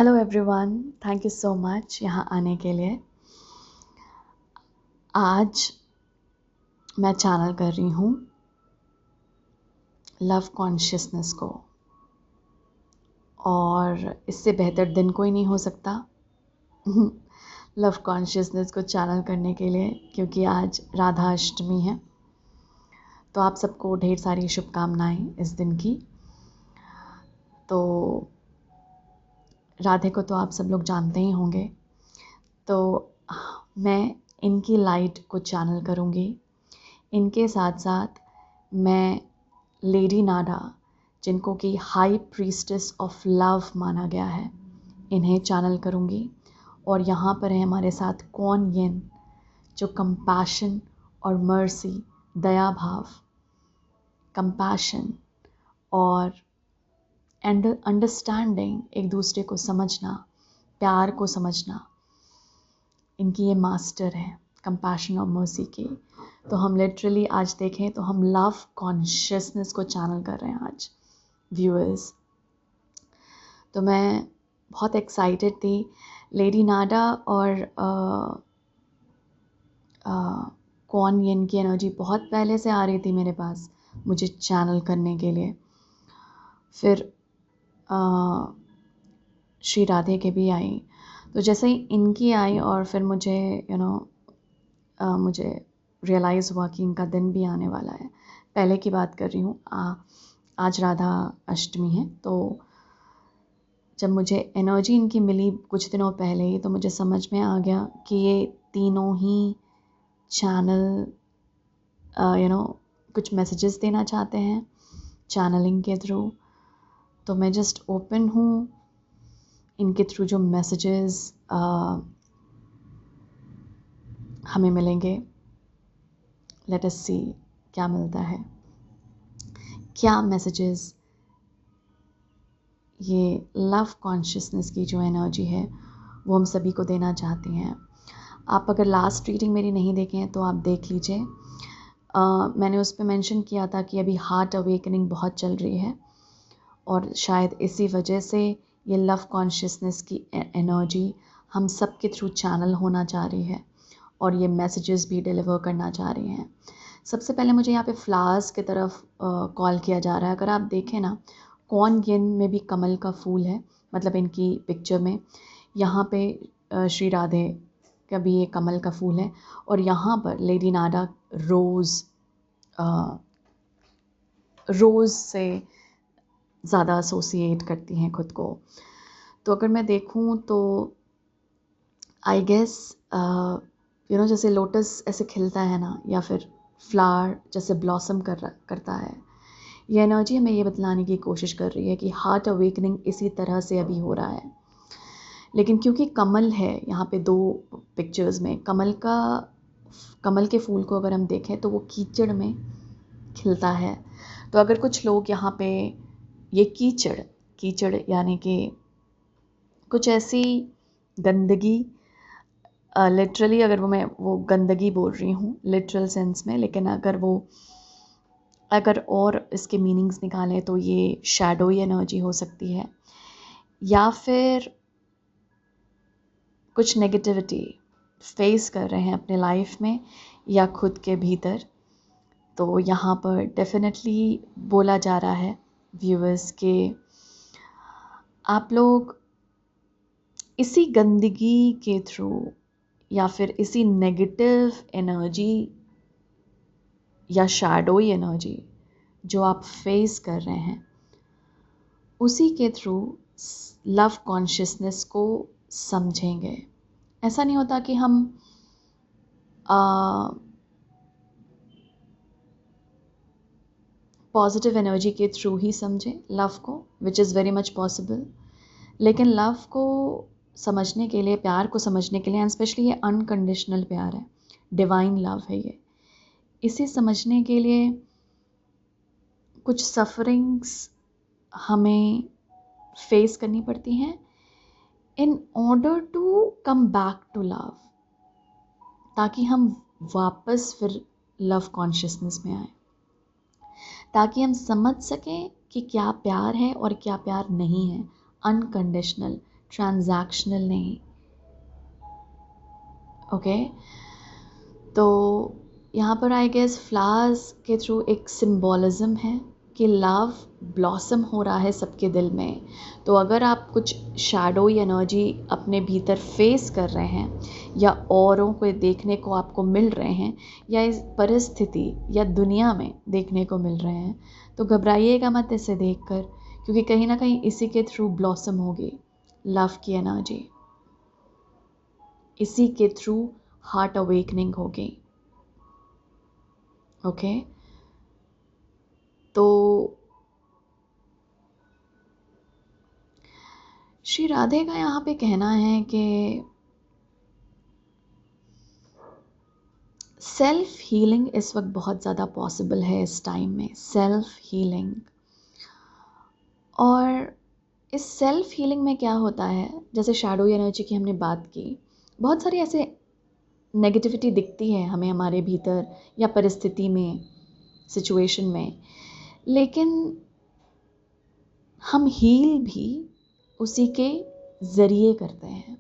Hello everyone, thank you so much यहाँ आने के लिए। आज मैं चैनल कर रही हूँ लव कॉन्शियसनेस को, और इससे बेहतर दिन कोई नहीं हो सकता लव कॉन्शियसनेस को चैनल करने के लिए, क्योंकि आज राधा अष्टमी है। तो आप सबको ढेर सारी शुभकामनाएं इस दिन की। तो राधे को तो आप सब लोग जानते ही होंगे, तो मैं इनकी लाइट को चैनल करूँगी। इनके साथ साथ मैं लेडी नाडा, जिनको कि हाई प्रीस्टेस ऑफ लव माना गया है, इन्हें चैनल करूँगी। और यहाँ पर है हमारे साथ कुआन यिन, जो कंपैशन और मर्सी, दया भाव, कंपैशन और अंडरस्टैंडिंग, एक दूसरे को समझना, प्यार को समझना, इनकी ये मास्टर है कंपैशन और मर्सी की। तो हम लिटरली आज देखें तो हम लव कॉन्शियसनेस को चैनल कर रहे हैं आज व्यूअर्स। तो मैं बहुत एक्साइटेड थी। लेडी नाडा और कुआन यिन की एनर्जी बहुत पहले से आ रही थी मेरे पास मुझे चैनल करने के लिए। फिर श्री राधे के भी आई। तो जैसे ही इनकी आई और फिर मुझे मुझे रियलाइज़ हुआ कि इनका दिन भी आने वाला है। पहले की बात कर रही हूँ, आज राधा अष्टमी है। तो जब मुझे एनर्जी इनकी मिली कुछ दिनों पहले ही, तो मुझे समझ में आ गया कि ये तीनों ही चैनल कुछ मैसेजेस देना चाहते हैं चैनलिंग के थ्रू। तो मैं जस्ट ओपन हूँ इनके थ्रू जो मैसेजेस हमें मिलेंगे। लेट अस सी क्या मिलता है, क्या मैसेजेस ये लव कॉन्शियसनेस की जो एनर्जी है वो हम सभी को देना चाहती हैं। आप अगर लास्ट रीडिंग मेरी नहीं देखे हैं तो आप देख लीजिए। मैंने उस पर मेंशन किया था कि अभी हार्ट अवेकनिंग बहुत चल रही है, और शायद इसी वजह से ये लव कॉन्शियसनेस की एनर्जी हम सब के थ्रू चैनल होना चाह रही है, और ये मैसेजेस भी डिलीवर करना चाह रही हैं। सबसे पहले मुझे यहाँ पे फ्लावर्स की तरफ कॉल किया जा रहा है। अगर आप देखें ना, कुआन यिन में भी कमल का फूल है, मतलब इनकी पिक्चर में यहाँ पे श्री राधे का भी ये कमल का फूल है, और यहाँ पर लेडी नाडा रोज़ से ज़्यादा एसोसिएट करती हैं खुद को। तो अगर मैं देखूँ तो आई गेस जैसे लोटस ऐसे खिलता है ना, या फिर फ्लावर जैसे ब्लॉसम करता है, ये एनर्जी हमें ये बतलाने की कोशिश कर रही है कि हार्ट अवेकनिंग इसी तरह से अभी हो रहा है। लेकिन क्योंकि कमल है यहाँ पे दो पिक्चर्स में, कमल के फूल को अगर हम देखें तो वो कीचड़ में खिलता है। तो अगर कुछ लोग यहाँ पे ये कीचड़ यानी कि कुछ ऐसी गंदगी, लिटरली अगर मैं वो गंदगी बोल रही हूँ लिटरल सेंस में, लेकिन अगर और इसके मीनिंग्स निकालें तो ये शैडोई एनर्जी हो सकती है, या फिर कुछ नेगेटिविटी फेस कर रहे हैं अपने लाइफ में या खुद के भीतर। तो यहाँ पर डेफिनेटली बोला जा रहा है व्यूअर्स के आप लोग इसी गंदगी के थ्रू या फिर इसी नेगेटिव एनर्जी या शैडोई एनर्जी जो आप फेस कर रहे हैं, उसी के थ्रू लव कॉन्शियसनेस को समझेंगे। ऐसा नहीं होता कि हम पॉजिटिव एनर्जी के थ्रू ही समझें लव को, which is very much possible. लेकिन लव को समझने के लिए, प्यार को समझने के लिए, एंड स्पेशली ये अनकंडीशनल प्यार है, डिवाइन लव है ये, इसे समझने के लिए कुछ सफरिंग्स हमें फेस करनी पड़ती हैं in order to come back to love, ताकि हम वापस फिर लव कॉन्शियसनेस में आए, ताकि हम समझ सकें कि क्या प्यार है और क्या प्यार नहीं है, अनकंडीशनल, ट्रांजैक्शनल नहीं। ओके, तो यहाँ पर आई गेस फ्लावर्स के थ्रू एक सिंबॉलिज्म है कि लव ब्लॉसम हो रहा है सबके दिल में। तो अगर आप कुछ शैडोई एनर्जी अपने भीतर फेस कर रहे हैं या औरों को देखने को आपको मिल रहे हैं या इस परिस्थिति या दुनिया में देखने को मिल रहे हैं, तो घबराइएगा मत इसे देखकर, क्योंकि कहीं ना कहीं इसी के थ्रू ब्लॉसम होगी लव की एनर्जी, इसी के थ्रू हार्ट अवेकनिंग होगी। ओके, तो श्री राधे का यहाँ पे कहना है कि सेल्फ हीलिंग इस वक्त बहुत ज़्यादा पॉसिबल है इस टाइम में, सेल्फ हीलिंग। और इस सेल्फ हीलिंग में क्या होता है, जैसे शैडो एनर्जी की हमने बात की, बहुत सारी ऐसे नेगेटिविटी दिखती है हमें हमारे भीतर या परिस्थिति में, सिचुएशन में, लेकिन हम हील भी उसी के ज़रिए करते हैं।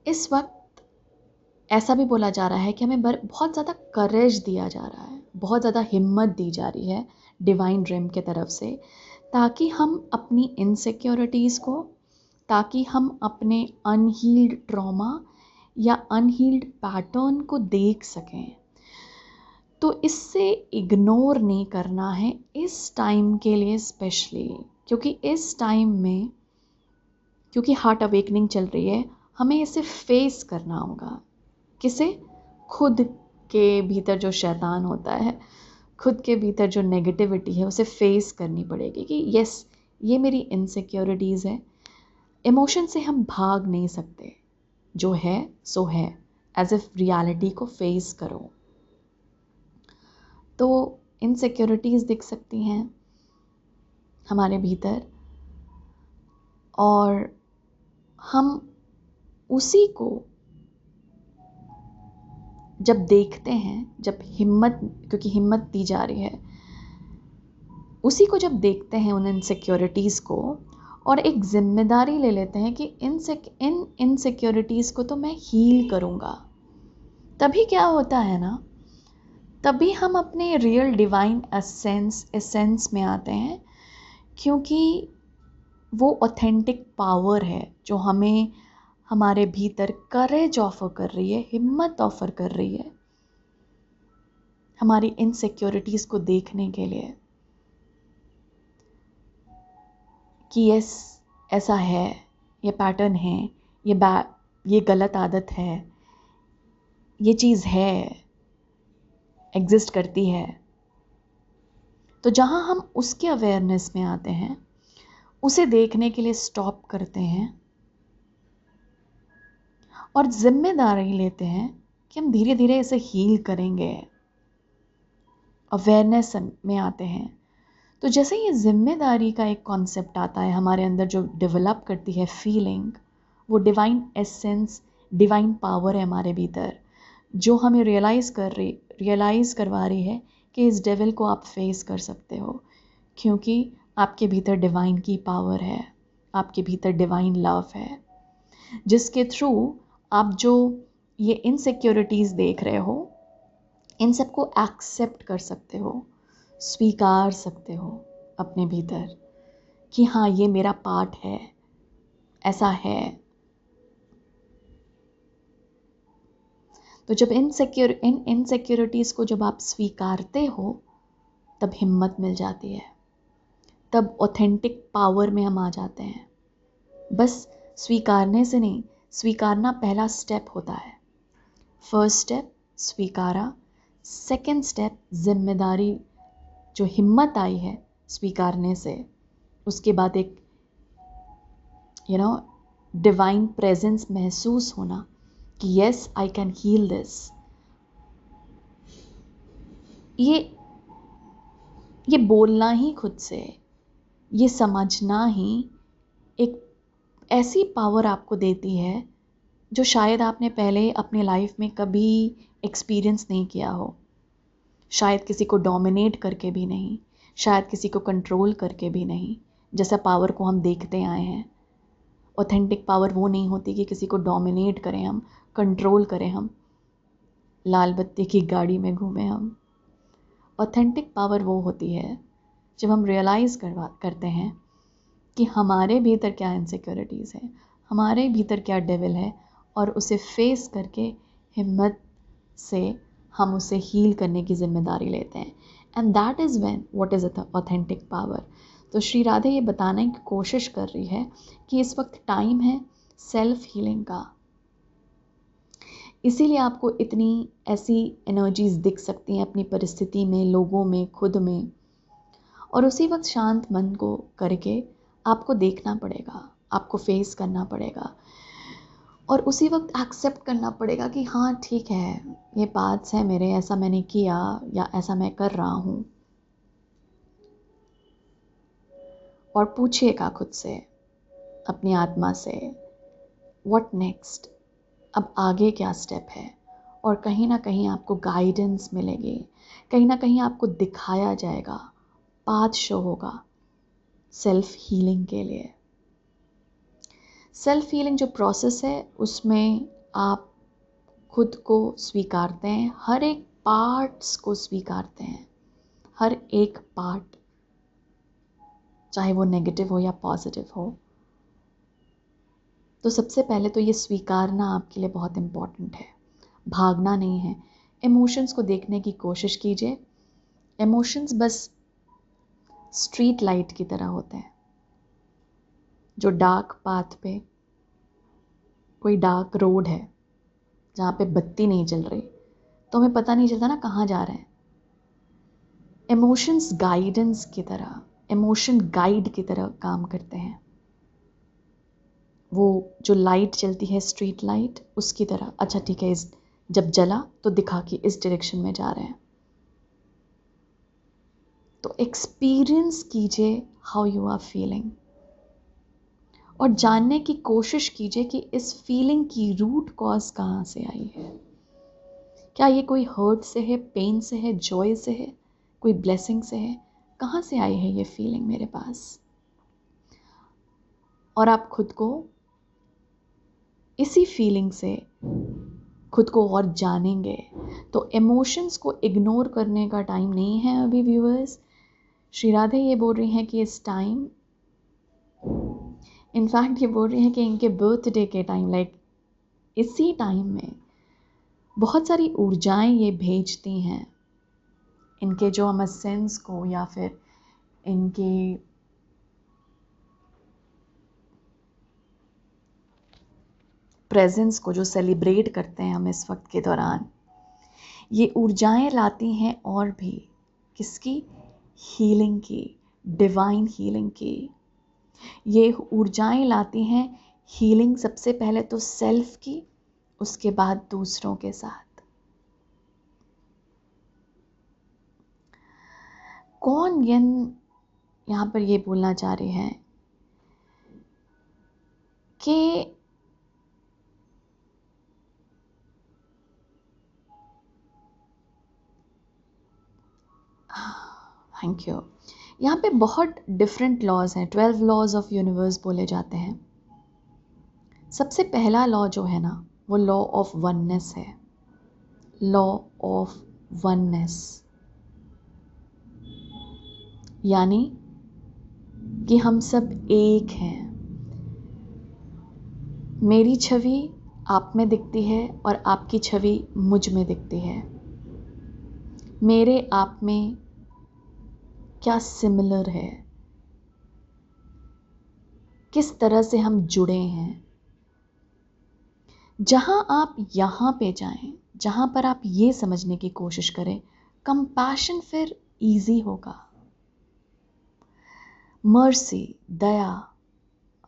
इस वक्त ऐसा भी बोला जा रहा है कि हमें बहुत ज़्यादा करेज दिया जा रहा है, बहुत ज़्यादा हिम्मत दी जा रही है डिवाइन रिम के तरफ से, ताकि हम अपनी इनसिक्योरिटीज़ को, ताकि हम अपने अनहील्ड ट्रॉमा या अनहील्ड पैटर्न को देख सकें। तो इससे इग्नोर नहीं करना है इस टाइम के लिए स्पेशली, क्योंकि इस टाइम में, क्योंकि हार्ट अवेकनिंग चल रही है, हमें इसे फेस करना होगा। किसे? खुद के भीतर जो शैतान होता है, खुद के भीतर जो नेगेटिविटी है, उसे फेस करनी पड़ेगी कि यस, ये मेरी इनसिक्योरिटीज़ है। इमोशन से हम भाग नहीं सकते, जो है सो है, एज इफ रियलिटी को फेस करो। तो इनसिक्योरिटीज़ दिख सकती हैं हमारे भीतर, और हम उसी को जब देखते हैं, जब हिम्मत, क्योंकि हिम्मत दी जा रही है, उसी को जब देखते हैं उन इनसिक्योरिटीज़ को, और एक जिम्मेदारी ले लेते हैं कि इन इनसिक्योरिटीज़ को तो मैं हील करूँगा, तभी क्या होता है ना, तभी हम अपने रियल डिवाइन एसेंस में आते हैं, क्योंकि वो ऑथेंटिक पावर है जो हमें हमारे भीतर करेज ऑफर कर रही है, हिम्मत ऑफर कर रही है हमारी इनसिक्योरिटीज़ को देखने के लिए कि यस, ऐसा है, ये पैटर्न है, ये गलत आदत है, ये चीज़ है, एग्जिस्ट करती है। तो जहाँ हम उसके अवेयरनेस में आते हैं, उसे देखने के लिए स्टॉप करते हैं और जिम्मेदारी लेते हैं कि हम धीरे धीरे इसे हील करेंगे, अवेयरनेस में आते हैं। तो जैसे ये जिम्मेदारी का एक कॉन्सेप्ट आता है हमारे अंदर, जो डेवलप करती है फीलिंग, वो डिवाइन एसेंस, डिवाइन पावर है हमारे भीतर, जो हमें रियलाइज़ करवा रही है कि इस डेविल को आप फेस कर सकते हो, क्योंकि आपके भीतर डिवाइन की पावर है, आपके भीतर डिवाइन लव है, जिसके थ्रू आप जो ये इनसिक्योरिटीज़ देख रहे हो, इन सबको एक्सेप्ट कर सकते हो, स्वीकार सकते हो अपने भीतर कि हाँ, ये मेरा पार्ट है, ऐसा है। तो जब इन इनसिक्योरिटीज़ को जब आप स्वीकारते हो, तब हिम्मत मिल जाती है, तब ऑथेंटिक पावर में हम आ जाते हैं। बस स्वीकारने से नहीं, स्वीकारना पहला स्टेप होता है। फर्स्ट स्टेप स्वीकारा, सेकंड स्टेप जिम्मेदारी, जो हिम्मत आई है स्वीकारने से, उसके बाद एक डिवाइन प्रेजेंस महसूस होना कि yes, I can heal this. ये बोलना ही खुद से, ये समझना ही एक ऐसी पावर आपको देती है जो शायद आपने पहले अपने लाइफ में कभी एक्सपीरियंस नहीं किया हो। शायद किसी को डोमिनेट करके भी नहीं, शायद किसी को कंट्रोल करके भी नहीं, जैसा पावर को हम देखते आए हैं। ऑथेंटिक पावर वो नहीं होती कि किसी को डोमिनेट करें हम, कंट्रोल करें हम, लाल बत्ती की गाड़ी में घूमें हम। ऑथेंटिक पावर वो होती है जब हम रियलाइज़ करते हैं कि हमारे भीतर क्या इनसिक्योरिटीज़ है, हमारे भीतर क्या डेविल है, और उसे फेस करके हिम्मत से हम उसे हील करने की जिम्मेदारी लेते हैं। And that is when what is authentic power. तो श्री राधे ये बताने की कोशिश कर रही है कि इस वक्त टाइम है सेल्फ हीलिंग का। इसीलिए आपको इतनी ऐसी एनर्जीज़ दिख सकती हैं अपनी परिस्थिति में, लोगों में, खुद में, और उसी वक्त शांत मन को करके आपको देखना पड़ेगा, आपको फेस करना पड़ेगा, और उसी वक्त एक्सेप्ट करना पड़ेगा कि हाँ ठीक है, ये पाथ्स हैं मेरे, ऐसा मैंने किया या ऐसा मैं कर रहा हूँ। और पूछिएगा खुद से, अपनी आत्मा से, व्हाट नेक्स्ट, अब आगे क्या स्टेप है। और कहीं ना कहीं आपको गाइडेंस मिलेगी, कहीं ना कहीं आपको दिखाया जाएगा, पाथ शो होगा सेल्फ हीलिंग के लिए। सेल्फ हीलिंग जो प्रोसेस है उसमें आप खुद को स्वीकारते हैं, हर एक पार्ट्स को स्वीकारते हैं, हर एक पार्ट, चाहे वो नेगेटिव हो या पॉजिटिव हो। तो सबसे पहले तो ये स्वीकारना आपके लिए बहुत इम्पॉर्टेंट है, भागना नहीं है। इमोशंस को देखने की कोशिश कीजिए। इमोशंस बस स्ट्रीट लाइट की तरह होते हैं, जो डार्क पाथ पे, कोई डार्क रोड है जहाँ पे बत्ती नहीं जल रही, तो हमें पता नहीं चलता ना कहाँ जा रहे हैं। इमोशंस गाइडेंस की तरह, इमोशन गाइड की तरह काम करते हैं। वो जो लाइट चलती है स्ट्रीट लाइट, उसकी तरह, अच्छा ठीक है, इस जब जला तो दिखा कि इस डायरेक्शन में जा रहे हैं। तो एक्सपीरियंस कीजिए हाउ यू आर फीलिंग, और जानने की कोशिश कीजिए कि इस फीलिंग की रूट कॉज कहाँ से आई है। क्या ये कोई हर्ट से है, पेन से है, जॉय से है, कोई ब्लेसिंग से है? कहाँ से आई है ये फीलिंग मेरे पास? और आप खुद को इसी फीलिंग से खुद को और जानेंगे। तो इमोशंस को इग्नोर करने का टाइम नहीं है अभी व्यूअर्स। श्री राधे ये बोल रही हैं कि इस टाइम, इनफैक्ट ये बोल रही हैं कि इनके बर्थडे के टाइम, लाइक इसी टाइम में बहुत सारी ऊर्जाएं ये भेजती हैं इनके जो हम सेंस को, या फिर इनके प्रेजेंस को जो सेलिब्रेट करते हैं हम इस वक्त के दौरान। ये ऊर्जाएं लाती हैं और भी किसकी? हीलिंग की, डिवाइन हीलिंग की। ये ऊर्जाएं लाती हैं हीलिंग सबसे पहले तो सेल्फ की, उसके बाद दूसरों के साथ। कौन यहाँ पर ये बोलना चाह रहे हैं कि थैंक यू, यहाँ पे बहुत डिफरेंट लॉज हैं, 12 लॉज ऑफ यूनिवर्स बोले जाते हैं। सबसे पहला लॉ जो है ना, वो लॉ ऑफ वननेस है। लॉ ऑफ वननेस यानी कि हम सब एक हैं। मेरी छवि आप में दिखती है और आपकी छवि मुझ में दिखती है। मेरे आप में क्या सिमिलर है, किस तरह से हम जुड़े हैं। जहां आप यहाँ पे जाएं, जहां पर आप ये समझने की कोशिश करें, कंपैशन फिर इजी होगा। मर्सी, दया,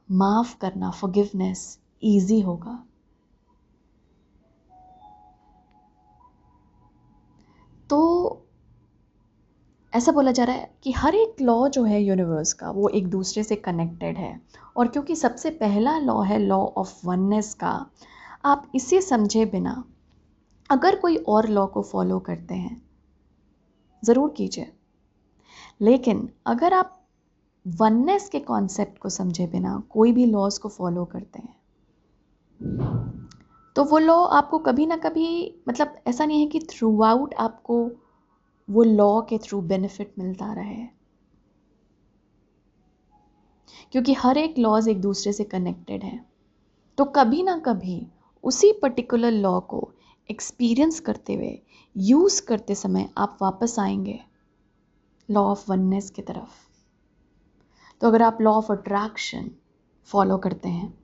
माफ करना, फॉरगिवनेस इजी होगा। तो ऐसा बोला जा रहा है कि हर एक लॉ जो है यूनिवर्स का, वो एक दूसरे से कनेक्टेड है। और क्योंकि सबसे पहला लॉ है लॉ ऑफ वननेस का, आप इसे समझे बिना अगर कोई और लॉ को फॉलो करते हैं ज़रूर कीजिए। लेकिन अगर आप वननेस के कॉन्सेप्ट को समझे बिना कोई भी लॉज को फॉलो करते हैं तो वो लॉ आपको कभी ना कभी, मतलब ऐसा नहीं है कि थ्रू आउट आपको वो लॉ के थ्रू बेनिफिट मिलता रहे, क्योंकि हर एक लॉज एक दूसरे से कनेक्टेड है। तो कभी ना कभी उसी पर्टिकुलर लॉ को एक्सपीरियंस करते हुए, यूज़ करते समय आप वापस आएंगे लॉ ऑफ वननेस की तरफ। तो अगर आप लॉ ऑफ अट्रैक्शन फॉलो करते हैं,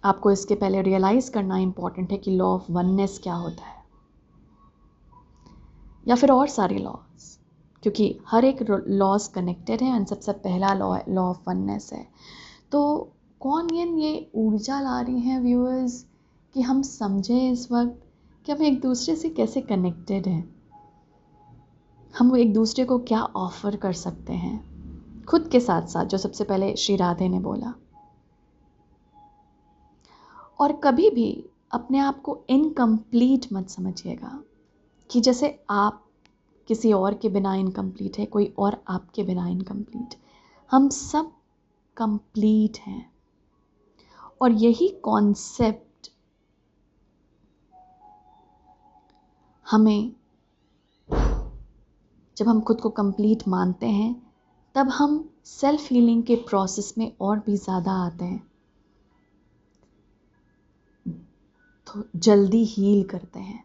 आपको इसके पहले रियलाइज़ करना इम्पॉर्टेंट है कि लॉ ऑफ वननेस क्या होता है, या फिर और सारे लॉज, क्योंकि हर एक लॉज कनेक्टेड है। एंड सबसे पहला लॉ लॉ ऑफ वननेस है। तो कौन ये ऊर्जा ला रही हैं व्यूअर्स कि हम समझें इस वक्त कि हम एक दूसरे से कैसे कनेक्टेड हैं, हम एक दूसरे को क्या ऑफ़र कर सकते हैं खुद के साथ साथ, जो सबसे पहले श्री राधे ने बोला। और कभी भी अपने आप को इनकम्प्लीट मत समझिएगा कि जैसे आप किसी और के बिना इनकम्प्लीट है, कोई और आपके बिना इनकम्प्लीट। हम सब कंप्लीट हैं। और यही कॉन्सेप्ट हमें, जब हम खुद को कंप्लीट मानते हैं, तब हम सेल्फ हीलिंग के प्रोसेस में और भी ज़्यादा आते हैं, तो जल्दी हील करते हैं,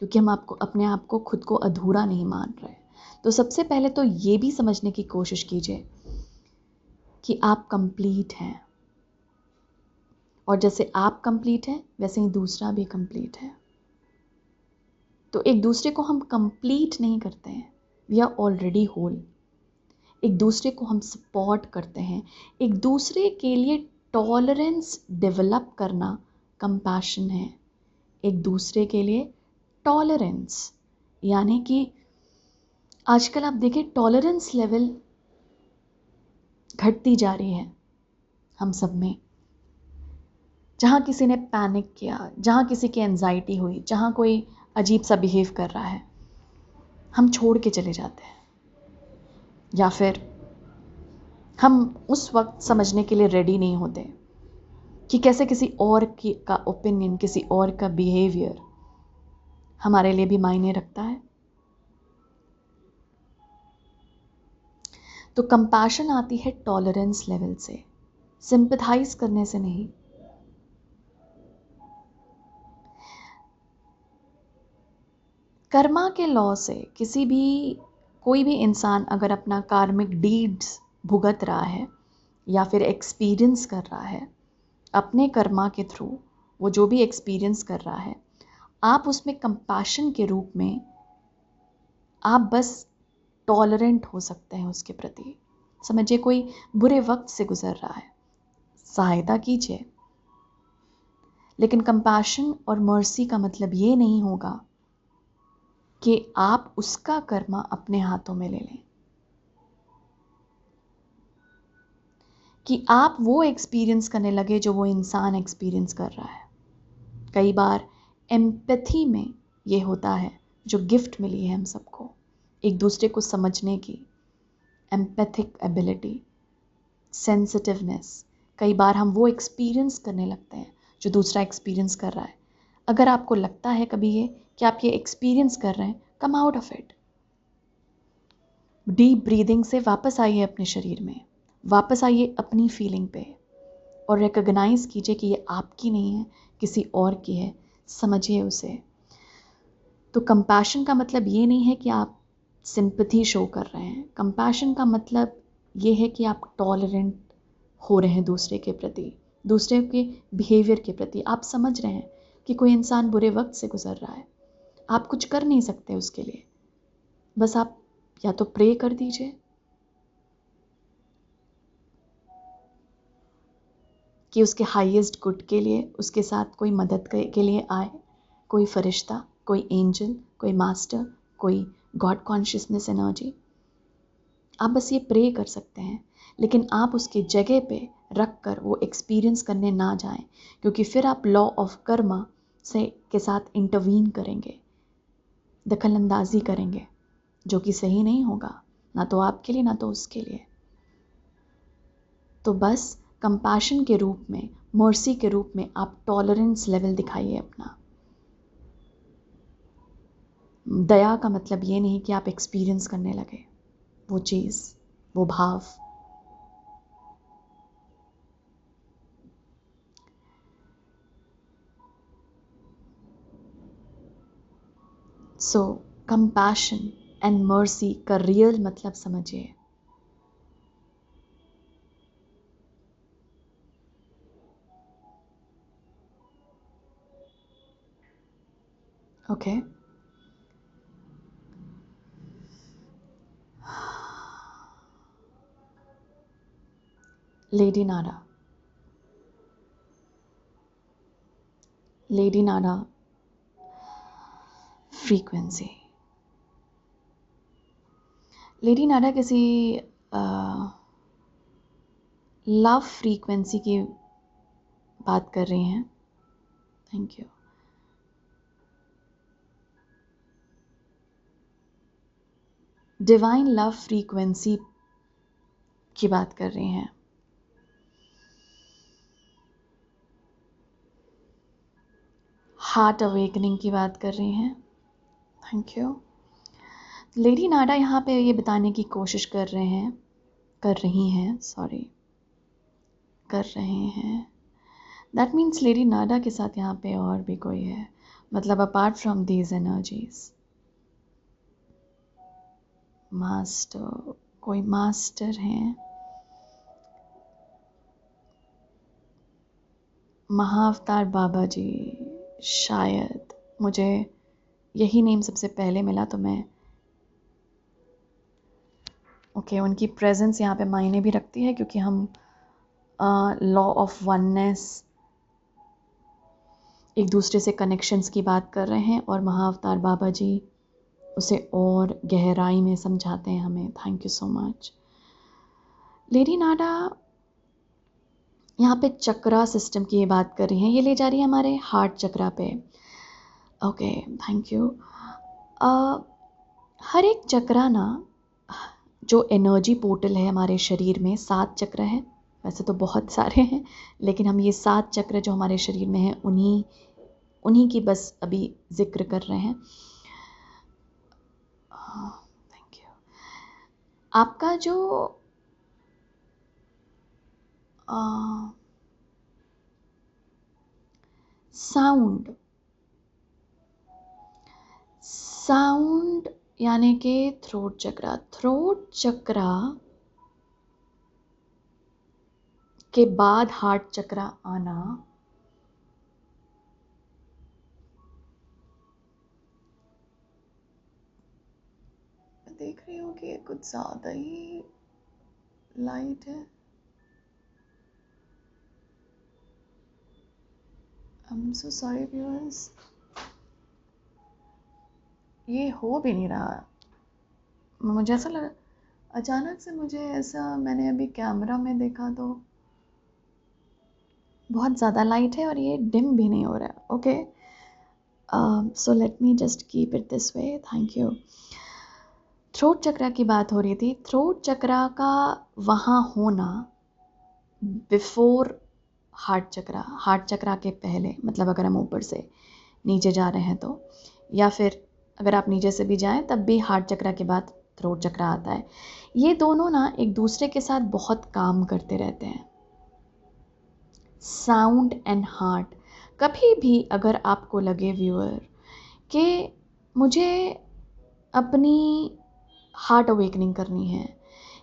क्योंकि हम आपको अपने आप को खुद को अधूरा नहीं मान रहे। तो सबसे पहले तो ये भी समझने की कोशिश कीजिए कि आप कंप्लीट हैं, और जैसे आप कंप्लीट हैं वैसे ही दूसरा भी कंप्लीट है। तो एक दूसरे को हम कंप्लीट नहीं करते हैं, वी आर ऑलरेडी होल। एक दूसरे को हम सपोर्ट करते हैं, एक दूसरे के लिए टॉलरेंस डेवलप करना कंपैशन है। एक दूसरे के लिए टॉलरेंस, यानी कि आजकल आप देखें टॉलरेंस लेवल घटती जा रही है हम सब में। जहाँ किसी ने पैनिक किया, जहाँ किसी की एंजाइटी हुई, जहाँ कोई अजीब सा बिहेव कर रहा है, हम छोड़ के चले जाते हैं, या फिर हम उस वक्त समझने के लिए रेडी नहीं होते कि कैसे किसी और का ओपिनियन, किसी और का बिहेवियर हमारे लिए भी मायने रखता है। तो कंपैशन आती है टॉलरेंस लेवल से, सिंपैथाइज करने से नहीं। कर्मा के लॉ से कोई भी इंसान अगर अपना कार्मिक डीड्स भुगत रहा है या फिर एक्सपीरियंस कर रहा है अपने कर्मा के थ्रू, वो जो भी एक्सपीरियंस कर रहा है, आप उसमें कंपैशन के रूप में आप बस टॉलरेंट हो सकते हैं उसके प्रति। समझिए कोई बुरे वक्त से गुजर रहा है, सहायता कीजिए, लेकिन कंपैशन और मर्सी का मतलब ये नहीं होगा कि आप उसका कर्मा अपने हाथों में ले लें, कि आप वो एक्सपीरियंस करने लगे जो वो इंसान एक्सपीरियंस कर रहा है। कई बार एम्पैथी में ये होता है जो गिफ्ट मिली है हम सबको, एक दूसरे को समझने की एम्पैथिक एबिलिटी, सेंसिटिवनेस। कई बार हम वो एक्सपीरियंस करने लगते हैं जो दूसरा एक्सपीरियंस कर रहा है। अगर आपको लगता है कभी ये कि आप ये एक्सपीरियंस कर रहे हैं, come out of it. Deep breathing से वापस आइए अपने शरीर में, वापस आइए अपनी फीलिंग पे, और रिकॉग्नाइज कीजिए कि ये आपकी नहीं है, किसी और की है। समझिए उसे। तो कंपैशन का मतलब ये नहीं है कि आप सिंपैथी शो कर रहे हैं। कंपैशन का मतलब ये है कि आप टॉलरेंट हो रहे हैं दूसरे के प्रति, दूसरे के बिहेवियर के प्रति। आप समझ रहे हैं कि कोई इंसान बुरे वक्त से गुजर रहा है, आप कुछ कर नहीं सकते उसके लिए, बस आप या तो प्रे कर दीजिए कि उसके हाईएस्ट गुड के लिए उसके साथ कोई मदद के लिए आए, कोई फरिश्ता, कोई एंजल, कोई मास्टर, कोई गॉड कॉन्शियसनेस एनर्जी। आप बस ये प्रे कर सकते हैं, लेकिन आप उसके जगह पे रख कर वो एक्सपीरियंस करने ना जाएं, क्योंकि फिर आप लॉ ऑफ कर्मा से के साथ इंटरवीन करेंगे, दखल अंदाजी करेंगे, जो कि सही नहीं होगा, ना तो आपके लिए ना तो उसके लिए। तो बस कंपैशन के रूप में, मर्सी के रूप में आप टॉलरेंस लेवल दिखाइए अपना। दया का मतलब ये नहीं कि आप एक्सपीरियंस करने लगे वो चीज़, वो भाव। सो कंपैशन एंड मर्सी का रियल मतलब समझिए। ओके, लेडी नाडा, लेडी नाडा फ्रीक्वेंसी। लेडी नाडा किसी लव फ्रीक्वेंसी की बात कर रही हैं। Thank you. Divine love frequency की बात कर रही हैं। हार्ट अवेकनिंग की बात कर रही हैं। Thank you. लेडी नाडा यहाँ पे ये बताने की कोशिश कर रही हैं। दैट मीन्स लेडी नाडा के साथ यहाँ पे और भी कोई है, मतलब apart from these energies. Master, कोई मास्टर हैं, महाअवतार बाबा जी शायद। मुझे यही नेम सबसे पहले मिला तो मैं ओके उनकी प्रेजेंस यहाँ पे मायने भी रखती है, क्योंकि हम लॉ ऑफ वननेस, एक दूसरे से कनेक्शंस की बात कर रहे हैं, और महाअवतार बाबा जी उसे और गहराई में समझाते हैं हमें। Thank you so much. Lady Nada यहाँ पे चक्रा सिस्टम की ये बात कर रही हैं, ये ले जा रही है हमारे हार्ट चक्रा पे। Okay, thank you. हर एक चक्रा ना, जो एनर्जी पोर्टल है हमारे शरीर में, 7 चक्र हैं, वैसे तो बहुत सारे हैं, लेकिन हम ये 7 चक्र जो हमारे शरीर में हैं उन्हीं की बस अभी जिक्र कर रहे हैं। Thank you. आपका जो साउंड यानी कि थ्रोट चक्रा के बाद हार्ट चक्रा आना, मैं देख रही हूँ कि ये कुछ ज़्यादा ही लाइट है। I'm so sorry viewers, ये हो भी नहीं रहा। मुझे ऐसा लगा, अचानक से मुझे ऐसा, मैंने अभी कैमरा में देखा तो बहुत ज़्यादा लाइट है और ये डिम भी नहीं हो रहा है। Okay, so let me just keep it this way. Thank you. Throat chakra की बात हो रही थी। थ्रोट चक्रा का वहाँ होना बिफोर हार्ट चक्रा के पहले, मतलब अगर हम ऊपर से नीचे जा रहे हैं तो, या फिर अगर आप नीचे से भी जाएं तब भी हार्ट चक्रा के बाद थ्रोट चक्रा आता है। ये दोनों ना एक दूसरे के साथ बहुत काम करते रहते हैं, साउंड एंड हार्ट। कभी भी अगर आपको लगे व्यूअर कि मुझे अपनी हार्ट अवेकनिंग करनी है,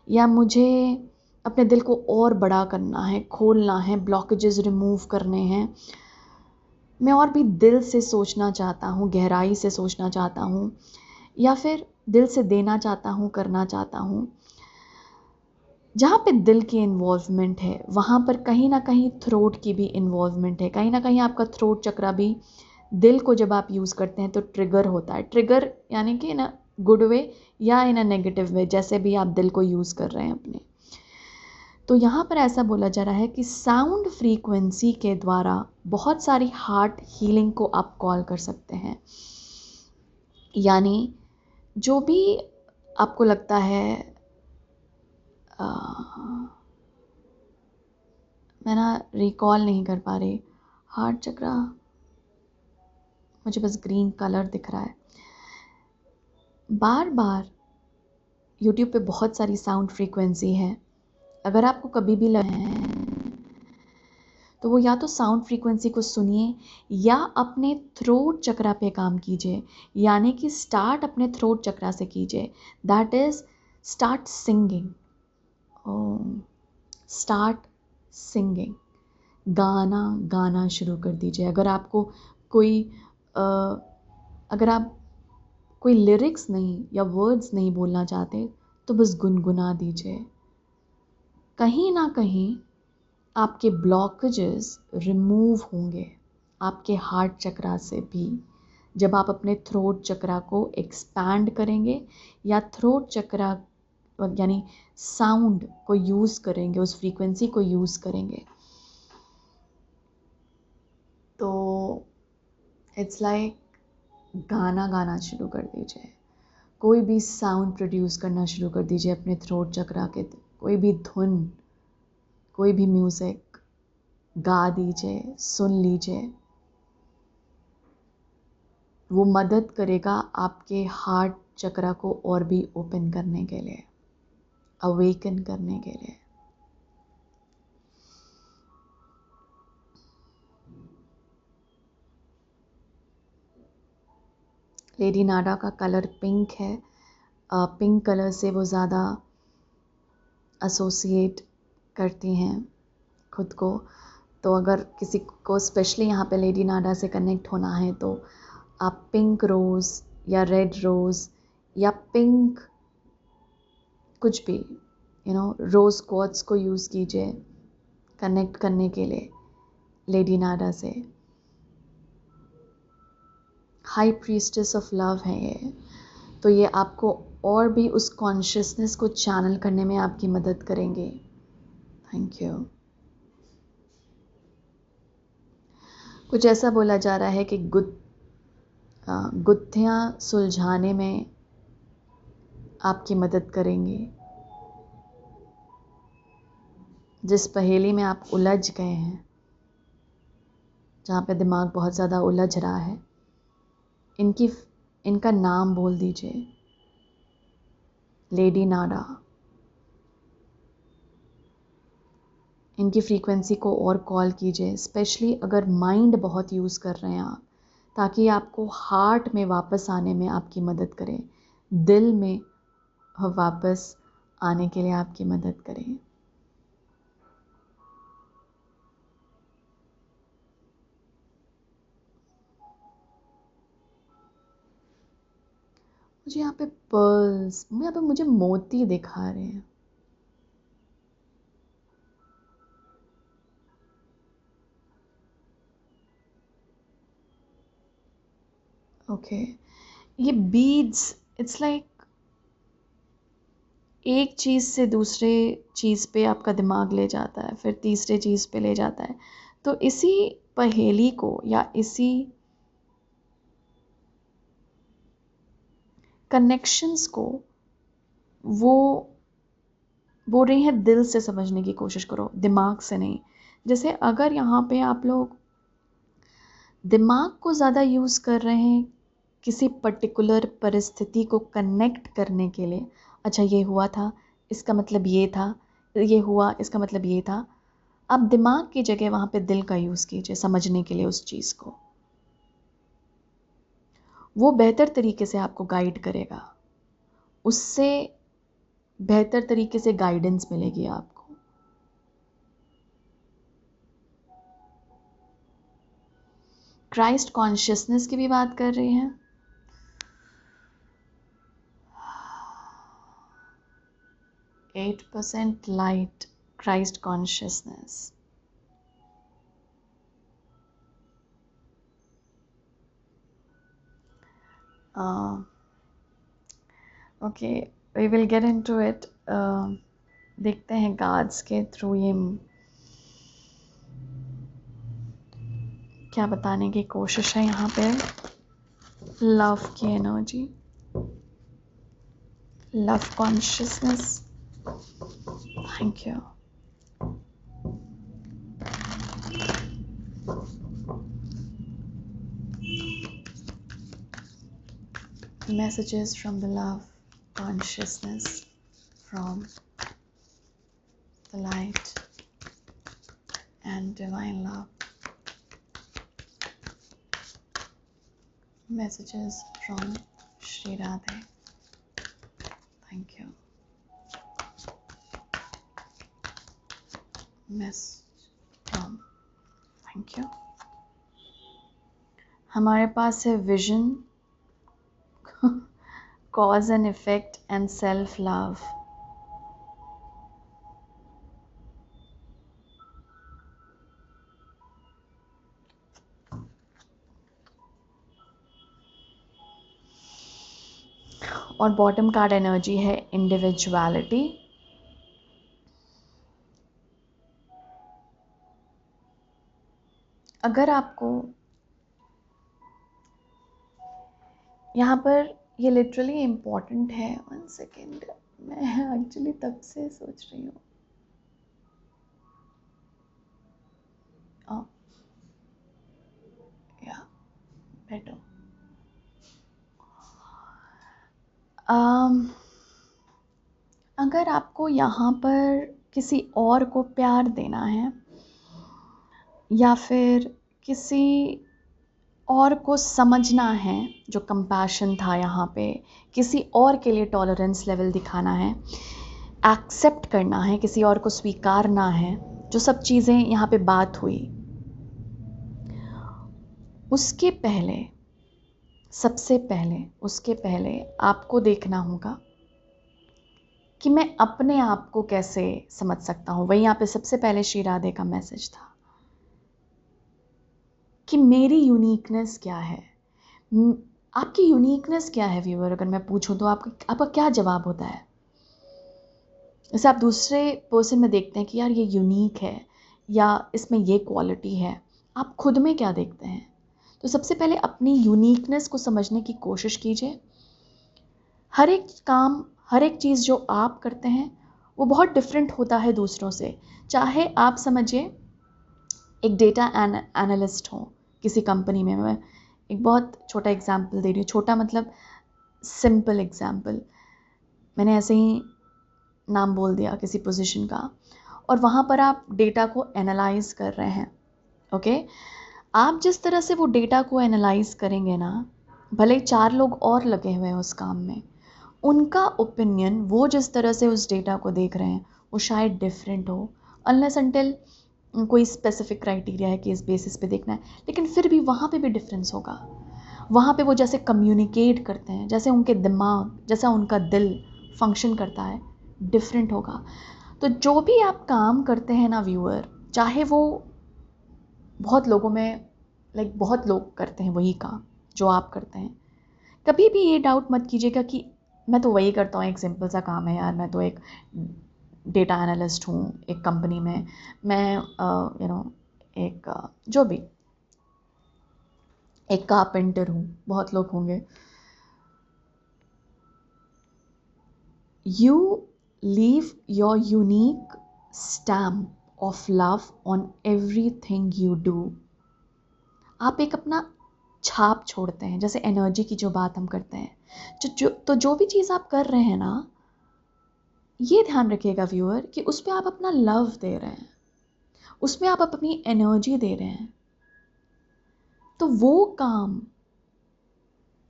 या मुझे अपने दिल को और बड़ा करना है, खोलना है, ब्लॉकेजेस रिमूव करने हैं, मैं और भी दिल से सोचना चाहता हूँ, गहराई से सोचना चाहता हूँ, या फिर दिल से देना चाहता हूँ, करना चाहता हूँ, जहाँ पे दिल की इन्वॉल्वमेंट है वहाँ पर कहीं ना कहीं थ्रोट की भी इन्वॉल्वमेंट है। कहीं ना कहीं आपका थ्रोट चक्रा भी दिल को जब आप यूज़ करते हैं तो ट्रिगर होता है। ट्रिगर यानी कि इन अ गुड वे या इन अ नेगेटिव वे, जैसे भी आप दिल को यूज़ कर रहे हैं अपने। तो यहाँ पर ऐसा बोला जा रहा है कि साउंड फ्रीक्वेंसी के द्वारा बहुत सारी हार्ट हीलिंग को आप कॉल कर सकते हैं। यानी जो भी आपको लगता है मैं ना रिकॉल नहीं कर पा रही, हार्ट चक्रा, मुझे बस ग्रीन कलर दिख रहा है। बार बार यूट्यूब पे बहुत सारी साउंड फ्रीक्वेंसी है, अगर आपको कभी भी लगे तो वो या तो साउंड फ्रीक्वेंसी को सुनिए या अपने थ्रोट चक्रा पे काम कीजिए, यानी कि स्टार्ट अपने थ्रोट चक्रा से कीजिए, that is start singing. Start singing, गाना गाना शुरू कर दीजिए। अगर आपको कोई अगर आप कोई लिरिक्स नहीं या वर्ड्स नहीं बोलना चाहते तो बस गुनगुना दीजिए। कहीं ना कहीं आपके ब्लॉकेजेस रिमूव होंगे आपके हार्ट चक्रा से भी, जब आप अपने थ्रोट चक्रा को एक्सपैंड करेंगे या थ्रोट चक्रा यानी साउंड को यूज़ करेंगे, उस फ्रीक्वेंसी को यूज़ करेंगे। तो इट्स लाइक गाना गाना शुरू कर दीजिए, कोई भी साउंड प्रोड्यूस करना शुरू कर दीजिए अपने थ्रोट चक्रा के, कोई भी धुन, कोई भी म्यूज़िक गा दीजिए, सुन लीजिए। वो मदद करेगा आपके हार्ट चक्रा को और भी ओपन करने के लिए, अवेकन करने के लिए। लेडी नाडा का कलर पिंक है, पिंक कलर से वो ज़्यादा एसोसिएट करती हैं खुद को। तो अगर किसी को स्पेशली यहाँ पे लेडी नाडा से कनेक्ट होना है तो आप पिंक रोज़ या रेड रोज़ या पिंक कुछ भी रोज़ क्वार्ट्ज को यूज़ कीजिए कनेक्ट करने के लिए लेडी नाडा से। हाई प्रीस्टेस ऑफ लव है ये, तो ये आपको और भी उस कॉन्शियसनेस को चैनल करने में आपकी मदद करेंगे। Thank you. कुछ ऐसा बोला जा रहा है कि गुत्थियाँ सुलझाने में आपकी मदद करेंगी। जिस पहेली में आप उलझ गए हैं, जहाँ पे दिमाग बहुत ज़्यादा उलझ रहा है, इनका नाम बोल दीजिए, लेडी नाडा। इनकी फ्रीक्वेंसी को और कॉल कीजिए, स्पेशली अगर माइंड बहुत यूज़ कर रहे हैं आप, ताकि आपको हार्ट में वापस आने में आपकी मदद करें, दिल में वापस आने के लिए आपकी मदद करें। मुझे यहाँ पे पर्ल्स, यहाँ पे मुझे मोती दिखा रहे हैं। ओके, ये बीड्स, इट्स लाइक एक चीज़ से दूसरे चीज़ पे आपका दिमाग ले जाता है, फिर तीसरे चीज़ पे ले जाता है। तो इसी पहेली को या इसी कनेक्शंस को वो बोल रही हैं, दिल से समझने की कोशिश करो, दिमाग से नहीं। जैसे अगर यहाँ पे आप लोग दिमाग को ज़्यादा यूज़ कर रहे हैं किसी पर्टिकुलर परिस्थिति को कनेक्ट करने के लिए, अच्छा ये हुआ था इसका मतलब ये था, ये हुआ इसका मतलब ये था, आप दिमाग की जगह वहाँ पे दिल का यूज़ कीजिए समझने के लिए उस चीज़ को। वो बेहतर तरीके से आपको गाइड करेगा, उससे बेहतर तरीके से गाइडेंस मिलेगी आपको। क्राइस्ट कॉन्शियसनेस की भी बात कर रही हैं। 8% light, Christ consciousness. Okay, we will get into it. देखते हैं कार्ड्स के थ्रू ये क्या बताने की कोशिश है। यहाँ पे लव की energy, love consciousness. Thank you. Messages from the love consciousness, from the light and divine love. Messages from Shri Radhe. Thank you. Message from. Thank you. हमारे पास है vision, cause and effect and self love. और bottom card energy है individuality. अगर आपको यहाँ पर ये literally important है. 1 सेकेंड, मैं एक्चुअली तब से सोच रही हूँ. या बेटर. अगर आपको यहाँ पर किसी और को प्यार देना है या फिर किसी और को समझना है, जो कंपैशन था यहाँ पे, किसी और के लिए टॉलरेंस लेवल दिखाना है, एक्सेप्ट करना है, किसी और को स्वीकारना है, जो सब चीज़ें यहाँ पे बात हुई, उसके पहले, सबसे पहले, उसके पहले आपको देखना होगा कि मैं अपने आप को कैसे समझ सकता हूँ. वही यहाँ पे सबसे पहले श्री राधे का मैसेज था कि मेरी यूनिकनेस क्या है. आपकी यूनिकनेस क्या है व्यूअर? अगर मैं पूछूं तो आपका क्या जवाब होता है? जैसे आप दूसरे पर्सन में देखते हैं कि यार ये यूनिक है या इसमें ये क्वालिटी है, आप खुद में क्या देखते हैं? तो सबसे पहले अपनी यूनिकनेस को समझने की कोशिश कीजिए. हर एक काम, हर एक चीज़ जो आप करते हैं वो बहुत डिफरेंट होता है दूसरों से. चाहे आप समझिए एक डेटा एनालिस्ट हो किसी कंपनी में. मैं एक बहुत छोटा एग्जांपल दे रही हूँ. छोटा मतलब सिंपल एग्जांपल. मैंने ऐसे ही नाम बोल दिया किसी पोजीशन का, और वहाँ पर आप डेटा को एनालाइज कर रहे हैं. ओके, आप जिस तरह से वो डेटा को एनालाइज करेंगे ना, भले ही 4 लोग और लगे हुए हैं उस काम में, उनका ओपिनियन, वो जिस तरह से उस डेटा को देख रहे हैं वो शायद डिफरेंट हो, अनलेस अनटिल कोई स्पेसिफिक क्राइटेरिया है कि इस बेसिस पे देखना है. लेकिन फिर भी वहाँ पे भी डिफरेंस होगा. वहाँ पे वो जैसे कम्युनिकेट करते हैं, जैसे उनके दिमाग, जैसा उनका दिल फंक्शन करता है, डिफरेंट होगा. तो जो भी आप काम करते हैं ना व्यूअर, चाहे वो बहुत लोगों में, लाइक बहुत लोग करते हैं वही काम जो आप करते हैं, कभी भी ये डाउट मत कीजिएगा कि मैं तो वही करता हूँ, एक सिंपल सा काम है यार, मैं तो एक डेटा एनालिस्ट हूँ एक कंपनी में, मैं एक जो भी एक कारपेंटर हूँ. बहुत लोग होंगे. You leave your unique stamp of love on everything you do. आप एक अपना छाप छोड़ते हैं. जैसे एनर्जी की जो बात हम करते हैं, तो जो भी चीज़ आप कर रहे हैं ना, ये ध्यान रखिएगा व्यूअर कि उस पर आप अपना लव दे रहे हैं, उसमें आप अपनी एनर्जी दे रहे हैं. तो वो काम,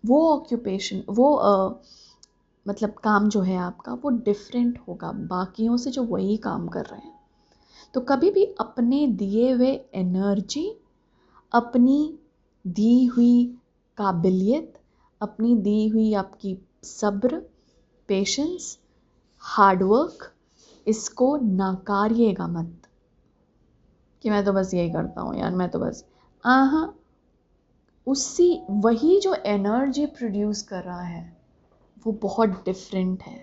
वो ऑक्यूपेशन, वो मतलब काम जो है आपका, वो डिफरेंट होगा बाकियों से जो वही काम कर रहे हैं. तो कभी भी अपने दिए हुए एनर्जी, अपनी दी हुई काबिलियत, अपनी दी हुई आपकी सब्र, पेशेंस, हार्डवर्क, इसको नकारिएगा मत कि मैं तो बस यही करता हूँ यार, मैं तो बस उससी वही जो एनर्जी प्रोड्यूस कर रहा है वो बहुत डिफरेंट है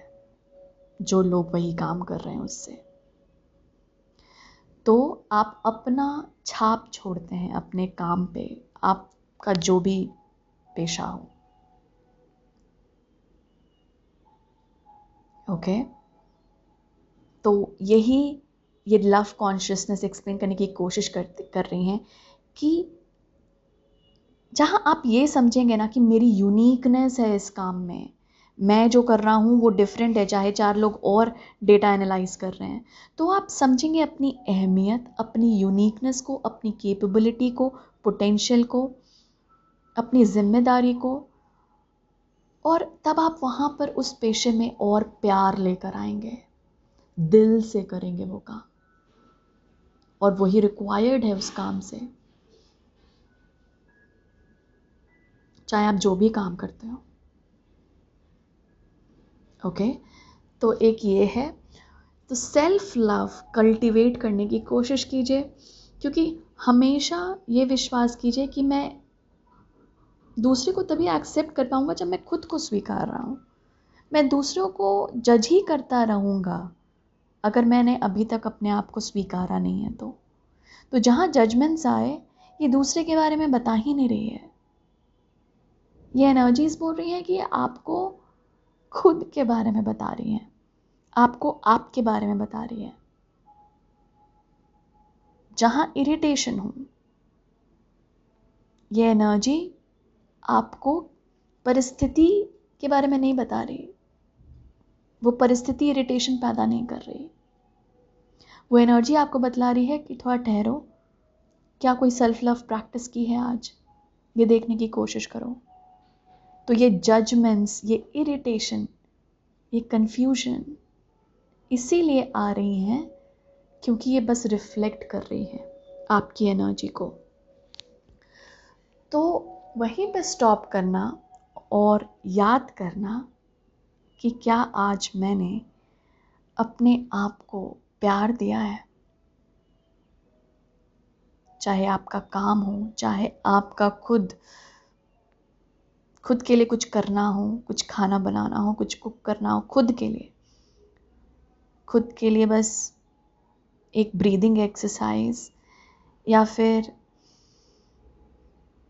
जो लोग वही काम कर रहे हैं उससे. तो आप अपना छाप छोड़ते हैं अपने काम पे, आपका जो भी पेशा हो. ओके, तो यही ये लव कॉन्शियसनेस एक्सप्लेन करने की कोशिश कर रही हैं कि जहाँ आप ये समझेंगे ना कि मेरी यूनिकनेस है इस काम में, मैं जो कर रहा हूँ वो डिफरेंट है, चाहे 4 लोग और डेटा एनालाइज कर रहे हैं, तो आप समझेंगे अपनी अहमियत, अपनी यूनिकनेस को, अपनी कैपेबिलिटी को, पोटेंशियल को, अपनी जिम्मेदारी को, और तब आप वहाँ पर उस पेशे में और प्यार लेकर आएंगे, दिल से करेंगे वो काम, और वही रिक्वायर्ड है उस काम से, चाहे आप जो भी काम करते हो। ओके, तो एक ये है, तो सेल्फ लव कल्टीवेट करने की कोशिश कीजिए, क्योंकि हमेशा ये विश्वास कीजिए कि मैं दूसरे को तभी एक्सेप्ट कर पाऊंगा जब मैं खुद को स्वीकार रहा हूँ। मैं दूसरों को जज ही करता रहूँगा अगर मैंने अभी तक अपने आप को स्वीकारा नहीं है। तो जहाँ जजमेंट्स आए, ये दूसरे के बारे में बता ही नहीं रही है, ये एनर्जीज बोल रही हैं कि ये आपको खुद के बारे में बता रही हैं, आपको आपके बारे में बता रही है। जहाँ इरिटेशन हो, ये एनर्जी आपको परिस्थिति के बारे में नहीं बता रही, वो परिस्थिति इरिटेशन पैदा नहीं कर रही, वो एनर्जी आपको बतला रही है कि थोड़ा ठहरो, क्या कोई सेल्फ लव प्रैक्टिस की है आज, ये देखने की कोशिश करो। तो ये जजमेंट्स, ये इरिटेशन, ये कंफ्यूजन इसीलिए आ रही हैं क्योंकि ये बस रिफ्लेक्ट कर रही है आपकी एनर्जी को। तो वहीं पे स्टॉप करना और याद करना कि क्या आज मैंने अपने आप को प्यार दिया है, चाहे आपका काम हो, चाहे आपका खुद के लिए कुछ करना हो, कुछ खाना बनाना हो, कुछ कुक करना हो, खुद के लिए बस एक ब्रीदिंग एक्सरसाइज, या फिर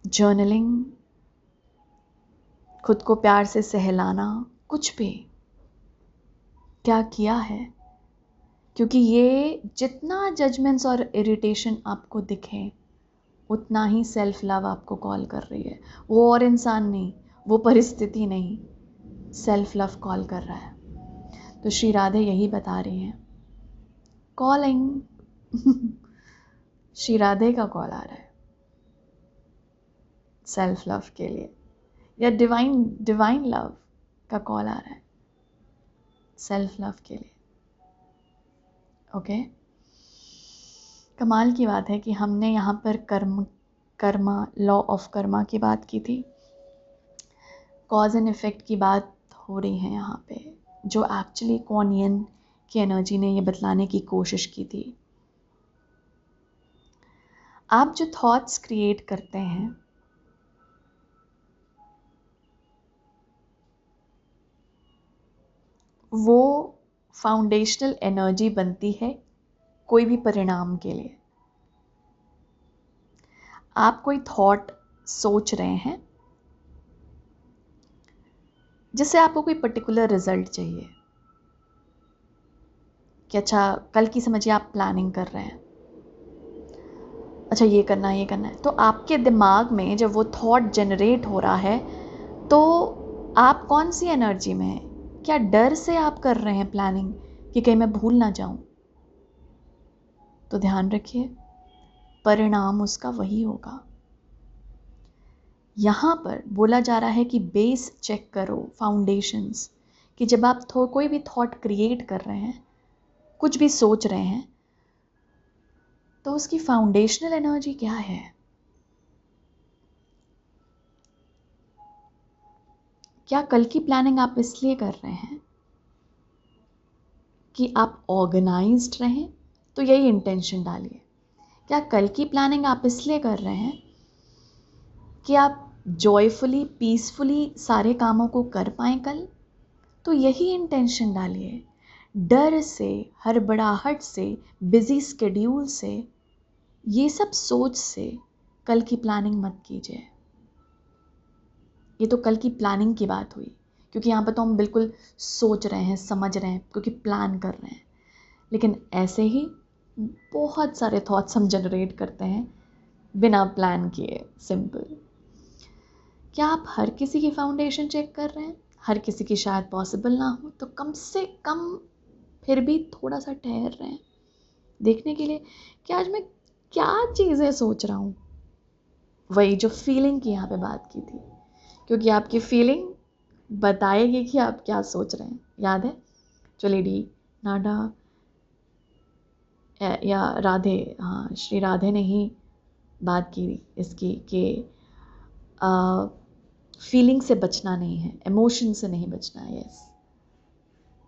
जर्नलिंग, खुद को प्यार से सहलाना, कुछ भी क्या किया है। क्योंकि ये जितना जजमेंट्स और इरिटेशन आपको दिखे, उतना ही सेल्फ लव आपको कॉल कर रही है। वो और इंसान नहीं, वो परिस्थिति नहीं, सेल्फ लव कॉल कर रहा है। तो श्री राधे यही बता रही हैं, कॉलिंग श्री राधे का कॉल आ रहा है सेल्फ लव के लिए, या डिवाइन लव का कॉल आ रहा है सेल्फ लव के लिए। ओके, कमाल की बात है कि हमने यहाँ पर कर्मा, लॉ ऑफ कर्मा की बात की थी, कॉज एंड इफेक्ट की बात हो रही है यहाँ पे, जो एक्चुअली कुआन यिन की एनर्जी ने ये बतलाने की कोशिश की थी। आप जो थॉट्स क्रिएट करते हैं, वो फाउंडेशनल एनर्जी बनती है कोई भी परिणाम के लिए। आप कोई थॉट सोच रहे हैं जिससे आपको कोई पर्टिकुलर रिजल्ट चाहिए, कि अच्छा कल की समझिए आप प्लानिंग कर रहे हैं, अच्छा ये करना है, ये करना है, तो आपके दिमाग में जब वो थॉट जनरेट हो रहा है, तो आप कौन सी एनर्जी में हैं? क्या डर से आप कर रहे हैं प्लानिंग कि कहीं मैं भूल ना जाऊं? तो ध्यान रखिए, परिणाम उसका वही होगा। यहाँ पर बोला जा रहा है कि बेस चेक करो, फाउंडेशंस, कि जब आप कोई भी थॉट क्रिएट कर रहे हैं, कुछ भी सोच रहे हैं, तो उसकी फाउंडेशनल एनर्जी क्या है। क्या कल की प्लानिंग आप इसलिए कर रहे हैं कि आप ऑर्गेनाइज्ड रहें? तो यही इंटेंशन डालिए। क्या कल की प्लानिंग आप इसलिए कर रहे हैं कि आप जॉयफुली, पीसफुली सारे कामों को कर पाएं कल? तो यही इंटेंशन डालिए। डर से, हड़बड़ाहट से, बिजी स्केड्यूल से, ये सब सोच से कल की प्लानिंग मत कीजिए। ये तो कल की प्लानिंग की बात हुई, क्योंकि यहाँ पर तो हम बिल्कुल सोच रहे हैं, समझ रहे हैं, क्योंकि प्लान कर रहे हैं। लेकिन ऐसे ही बहुत सारे थॉट्स हम जनरेट करते हैं बिना प्लान किए। सिंपल। क्या आप हर किसी की फाउंडेशन चेक कर रहे हैं? हर किसी की शायद पॉसिबल ना हो, तो कम से कम फिर भी थोड़ा सा ठहर रहे हैं देखने के लिए कि आज मैं क्या चीज़ें सोच रहा हूँ। वही जो फीलिंग की यहाँ पे बात की थी, क्योंकि आपकी फीलिंग बताएगी कि आप क्या सोच रहे हैं। याद है जो लेडी नाडा या राधे, हाँ श्री राधे ने ही बात की इसकी कि फीलिंग से बचना नहीं है, इमोशन से नहीं बचना है। यस,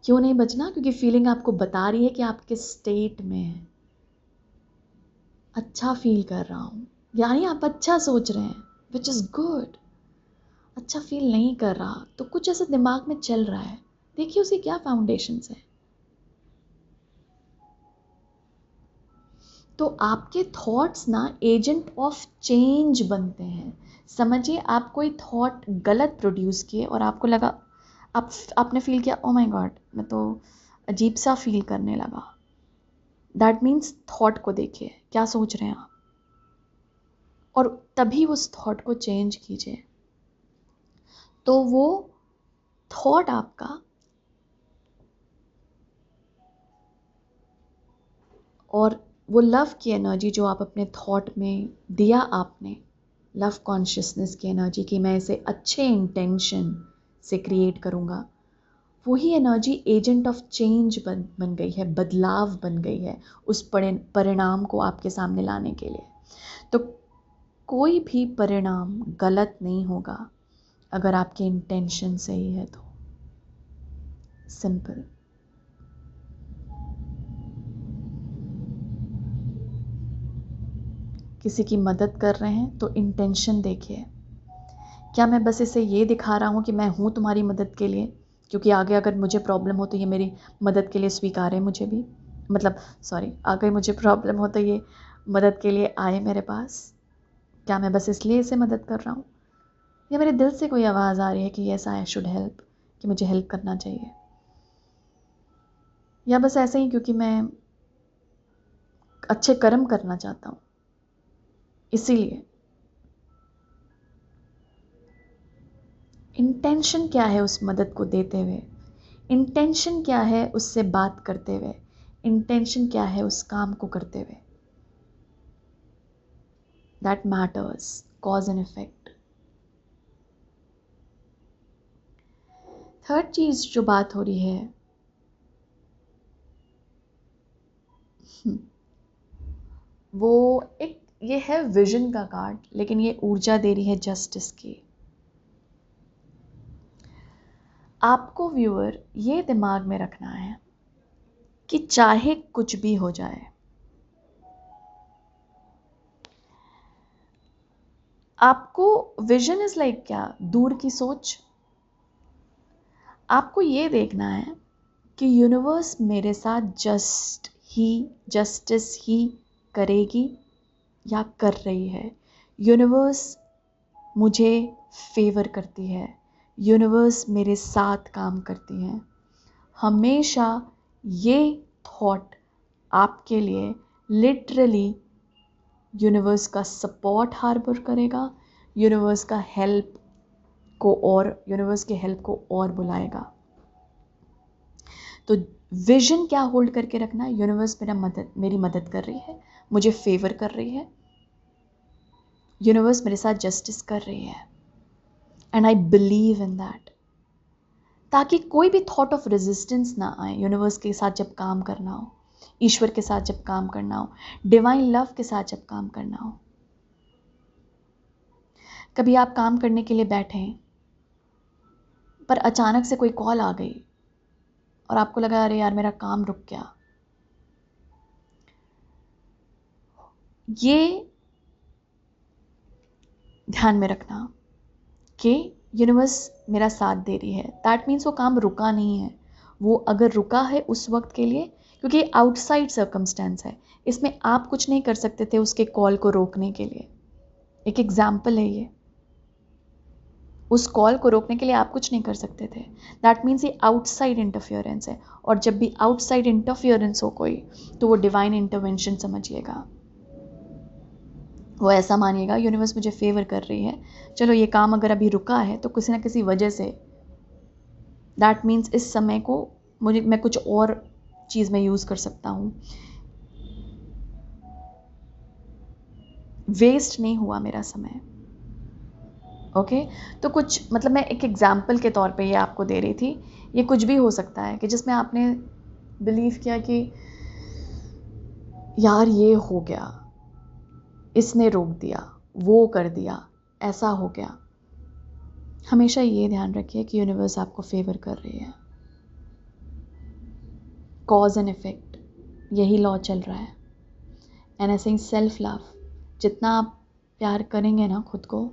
क्यों नहीं बचना? क्योंकि फीलिंग आपको बता रही है कि आप किस स्टेट में हैं। अच्छा फील कर रहा हूँ, यानी आप अच्छा सोच रहे हैं, विच इज़ गुड। अच्छा फील नहीं कर रहा तो कुछ ऐसा दिमाग में चल रहा है, देखिए उसे क्या फाउंडेशंस है। तो आपके थॉट्स ना एजेंट ऑफ चेंज बनते हैं। समझिए आप कोई थॉट गलत प्रोड्यूस किए और आपको लगा, आपने फील किया ओ माय गॉड मैं तो अजीब सा फील करने लगा। दैट मीन्स थॉट को देखिए क्या सोच रहे हैं आप, और तभी उस थॉट को चेंज कीजिए। तो वो थॉट आपका और वो लव की एनर्जी जो आप अपने थॉट में दिया आपने, लव कॉन्शियसनेस की एनर्जी कि मैं इसे अच्छे इंटेंशन से क्रिएट करूँगा, वही एनर्जी एजेंट ऑफ चेंज बन गई है, बदलाव बन गई है उस परिणाम को आपके सामने लाने के लिए। तो कोई भी परिणाम गलत नहीं होगा अगर आपके इंटेंशन सही है तो। सिंपल। किसी की मदद कर रहे हैं तो इंटेंशन देखिए, क्या मैं बस इसे ये दिखा रहा हूँ कि मैं हूँ तुम्हारी मदद के लिए, क्योंकि आगे अगर मुझे प्रॉब्लम हो तो ये मेरी मदद के लिए स्वीकार है मुझे भी, मतलब सॉरी, आगे मुझे प्रॉब्लम हो तो ये मदद के लिए आए मेरे पास। क्या मैं बस इसलिए इसे मदद कर रहा हूँ, या मेरे दिल से कोई आवाज़ आ रही है कि येस आई शुड हेल्प, कि मुझे हेल्प करना चाहिए, या बस ऐसे ही क्योंकि मैं अच्छे कर्म करना चाहता हूँ इसीलिए। इंटेंशन क्या है उस मदद को देते हुए, इंटेंशन क्या है उससे बात करते हुए, इंटेंशन क्या है उस काम को करते हुए, that matters. Cause and effect. Third चीज जो बात हो रही है वो एक ये है विजन का कार्ड, लेकिन ये ऊर्जा दे रही है जस्टिस की। आपको व्यूअर ये दिमाग में रखना है कि चाहे कुछ भी हो जाए, आपको विजन इज लाइक क्या, दूर की सोच। आपको ये देखना है कि यूनिवर्स मेरे साथ जस्टिस ही करेगी या कर रही है। यूनिवर्स मुझे फेवर करती है, यूनिवर्स मेरे साथ काम करती है। हमेशा ये थॉट आपके लिए लिटरली यूनिवर्स का सपोर्ट हार्बर करेगा, यूनिवर्स का हेल्प को और यूनिवर्स के हेल्प को और बुलाएगा। तो विजन क्या होल्ड करके रखना है, यूनिवर्स मेरी मदद कर रही है, मुझे फेवर कर रही है, यूनिवर्स मेरे साथ जस्टिस कर रही है, and I believe in that. ताकि कोई भी थॉट ऑफ रेजिस्टेंस ना आए यूनिवर्स के साथ जब काम करना हो, ईश्वर के साथ जब काम करना हो, डिवाइन लव के साथ जब काम करना हो। कभी आप काम करने के लिए बैठे पर अचानक से कोई कॉल आ गई और आपको लगा अरे यार मेरा काम रुक गया। ये ध्यान में रखना कि यूनिवर्स मेरा साथ दे रही है, दैट मीन्स वो काम रुका नहीं है। वो अगर रुका है उस वक्त के लिए, क्योंकि आउटसाइड सर्कमस्टेंस है, इसमें आप कुछ नहीं कर सकते थे उसके कॉल को रोकने के लिए। एक एग्जाम्पल है ये। उस कॉल को रोकने के लिए आप कुछ नहीं कर सकते थे। दैट मीन्स ये आउटसाइड इंटरफियरेंस है, और जब भी आउटसाइड इंटरफियरेंस हो कोई, तो वो डिवाइन इंटरवेंशन समझिएगा। वो ऐसा मानिएगा यूनिवर्स मुझे फेवर कर रही है, चलो ये काम अगर अभी रुका है तो किसी ना किसी वजह से, दैट मीन्स इस समय को मैं कुछ और चीज़ में यूज़ कर सकता हूँ, वेस्ट नहीं हुआ मेरा समय। ओके तो कुछ मतलब मैं एक एग्जाम्पल के तौर पे ये आपको दे रही थी। ये कुछ भी हो सकता है कि जिसमें आपने बिलीव किया कि यार ये हो गया, इसने रोक दिया, वो कर दिया, ऐसा हो गया। हमेशा ये ध्यान रखिए कि यूनिवर्स आपको फेवर कर रही है। कॉज एंड इफेक्ट, यही लॉ चल रहा है। एंड ऐसे ही सेल्फ लव, जितना आप प्यार करेंगे ना खुद को,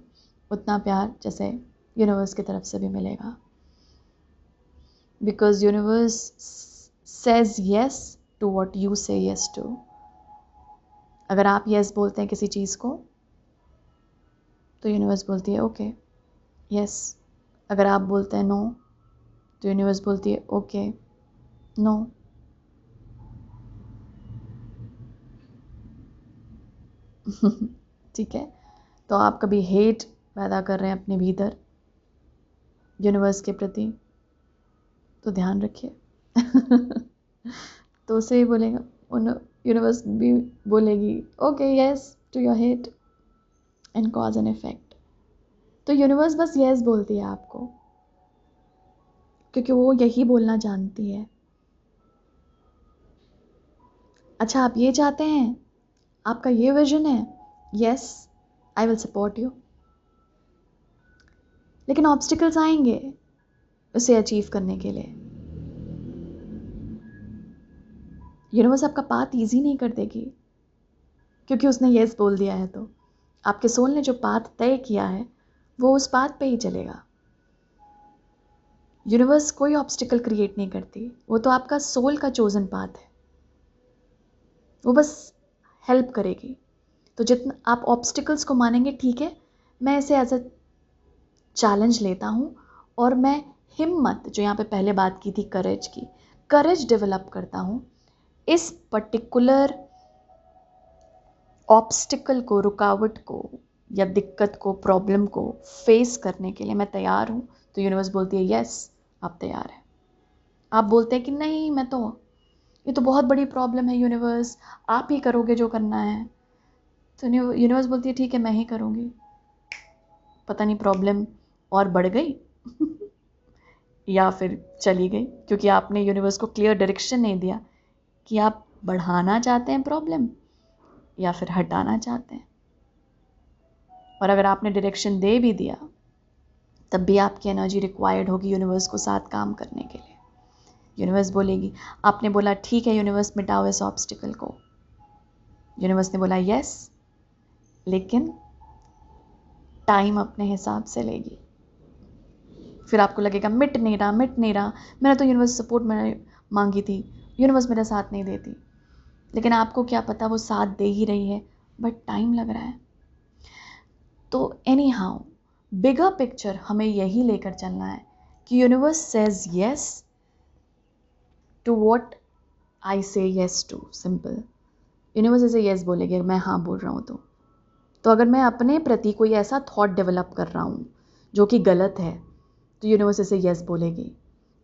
उतना प्यार जैसे यूनिवर्स की तरफ से भी मिलेगा। Because universe says yes to what you say yes to. अगर आप यस बोलते हैं किसी चीज़ को, तो यूनिवर्स बोलती है ओके यस। अगर आप बोलते हैं नो, तो यूनिवर्स बोलती है ओके नो। ठीक है, तो आप कभी हेट पैदा कर रहे हैं अपने भीतर यूनिवर्स के प्रति, तो ध्यान रखिए। तो उसे ही बोलेगा, यूनिवर्स भी बोलेगी okay yes to your hate and cause and effect. तो यूनिवर्स बस यस बोलती है आपको, क्योंकि वो यही बोलना जानती है। अच्छा आप ये चाहते हैं, आपका ये विजन है, yes I will support you. लेकिन ऑब्स्टिकल्स आएंगे उसे अचीव करने के लिए। यूनिवर्स आपका पाथ ईजी नहीं कर देगी, क्योंकि उसने यस बोल दिया है। तो आपके सोल ने जो पाथ तय किया है, वो उस पाथ पे ही चलेगा। यूनिवर्स कोई ऑब्स्टिकल क्रिएट नहीं करती, वो तो आपका सोल का चोजन पाथ है, वो बस हेल्प करेगी। तो जितना आप ऑब्स्टिकल्स को मानेंगे, ठीक है मैं इसे एज अ चैलेंज लेता हूँ, और मैं हिम्मत, जो यहाँ पे पहले बात की थी करेज की, करेज डेवलप करता हूँ। इस पर्टिकुलर ऑब्स्टिकल को, रुकावट को, या दिक्कत को, प्रॉब्लम को फेस करने के लिए मैं तैयार हूँ। तो यूनिवर्स बोलती है यस आप तैयार हैं। आप बोलते हैं कि नहीं ये तो बहुत बड़ी प्रॉब्लम है यूनिवर्स, आप ही करोगे जो करना है। तो यूनिवर्स बोलती है ठीक है मैं ही करूँगी। पता नहीं प्रॉब्लम और बढ़ गई या फिर चली गई, क्योंकि आपने यूनिवर्स को क्लियर डायरेक्शन नहीं दिया कि आप बढ़ाना चाहते हैं प्रॉब्लम या फिर हटाना चाहते हैं। और अगर आपने डायरेक्शन दे भी दिया, तब भी आपकी एनर्जी रिक्वायर्ड होगी यूनिवर्स को साथ काम करने के लिए। यूनिवर्स बोलेगी, आपने बोला ठीक है यूनिवर्स मिटाओ इस ऑब्स्टिकल को। यूनिवर्स ने बोला यस, लेकिन टाइम अपने हिसाब से लेगी। फिर आपको लगेगा मिट नहीं रहा, मैंने तो यूनिवर्स सपोर्ट में मांगी थी, यूनिवर्स मेरा साथ नहीं देती। लेकिन आपको क्या पता वो साथ दे ही रही है, बट टाइम लग रहा है। तो एनी हाउ बिगर पिक्चर हमें यही लेकर चलना है कि universe says yes to what I say yes to. Simple, universe ऐसे यस बोलेगी अगर मैं हाँ बोल रहा हूँ तो अगर मैं अपने प्रति कोई ऐसा थॉट डेवलप कर रहा हूँ जो कि गलत है, तो यूनिवर्स ऐसे यस बोलेगी।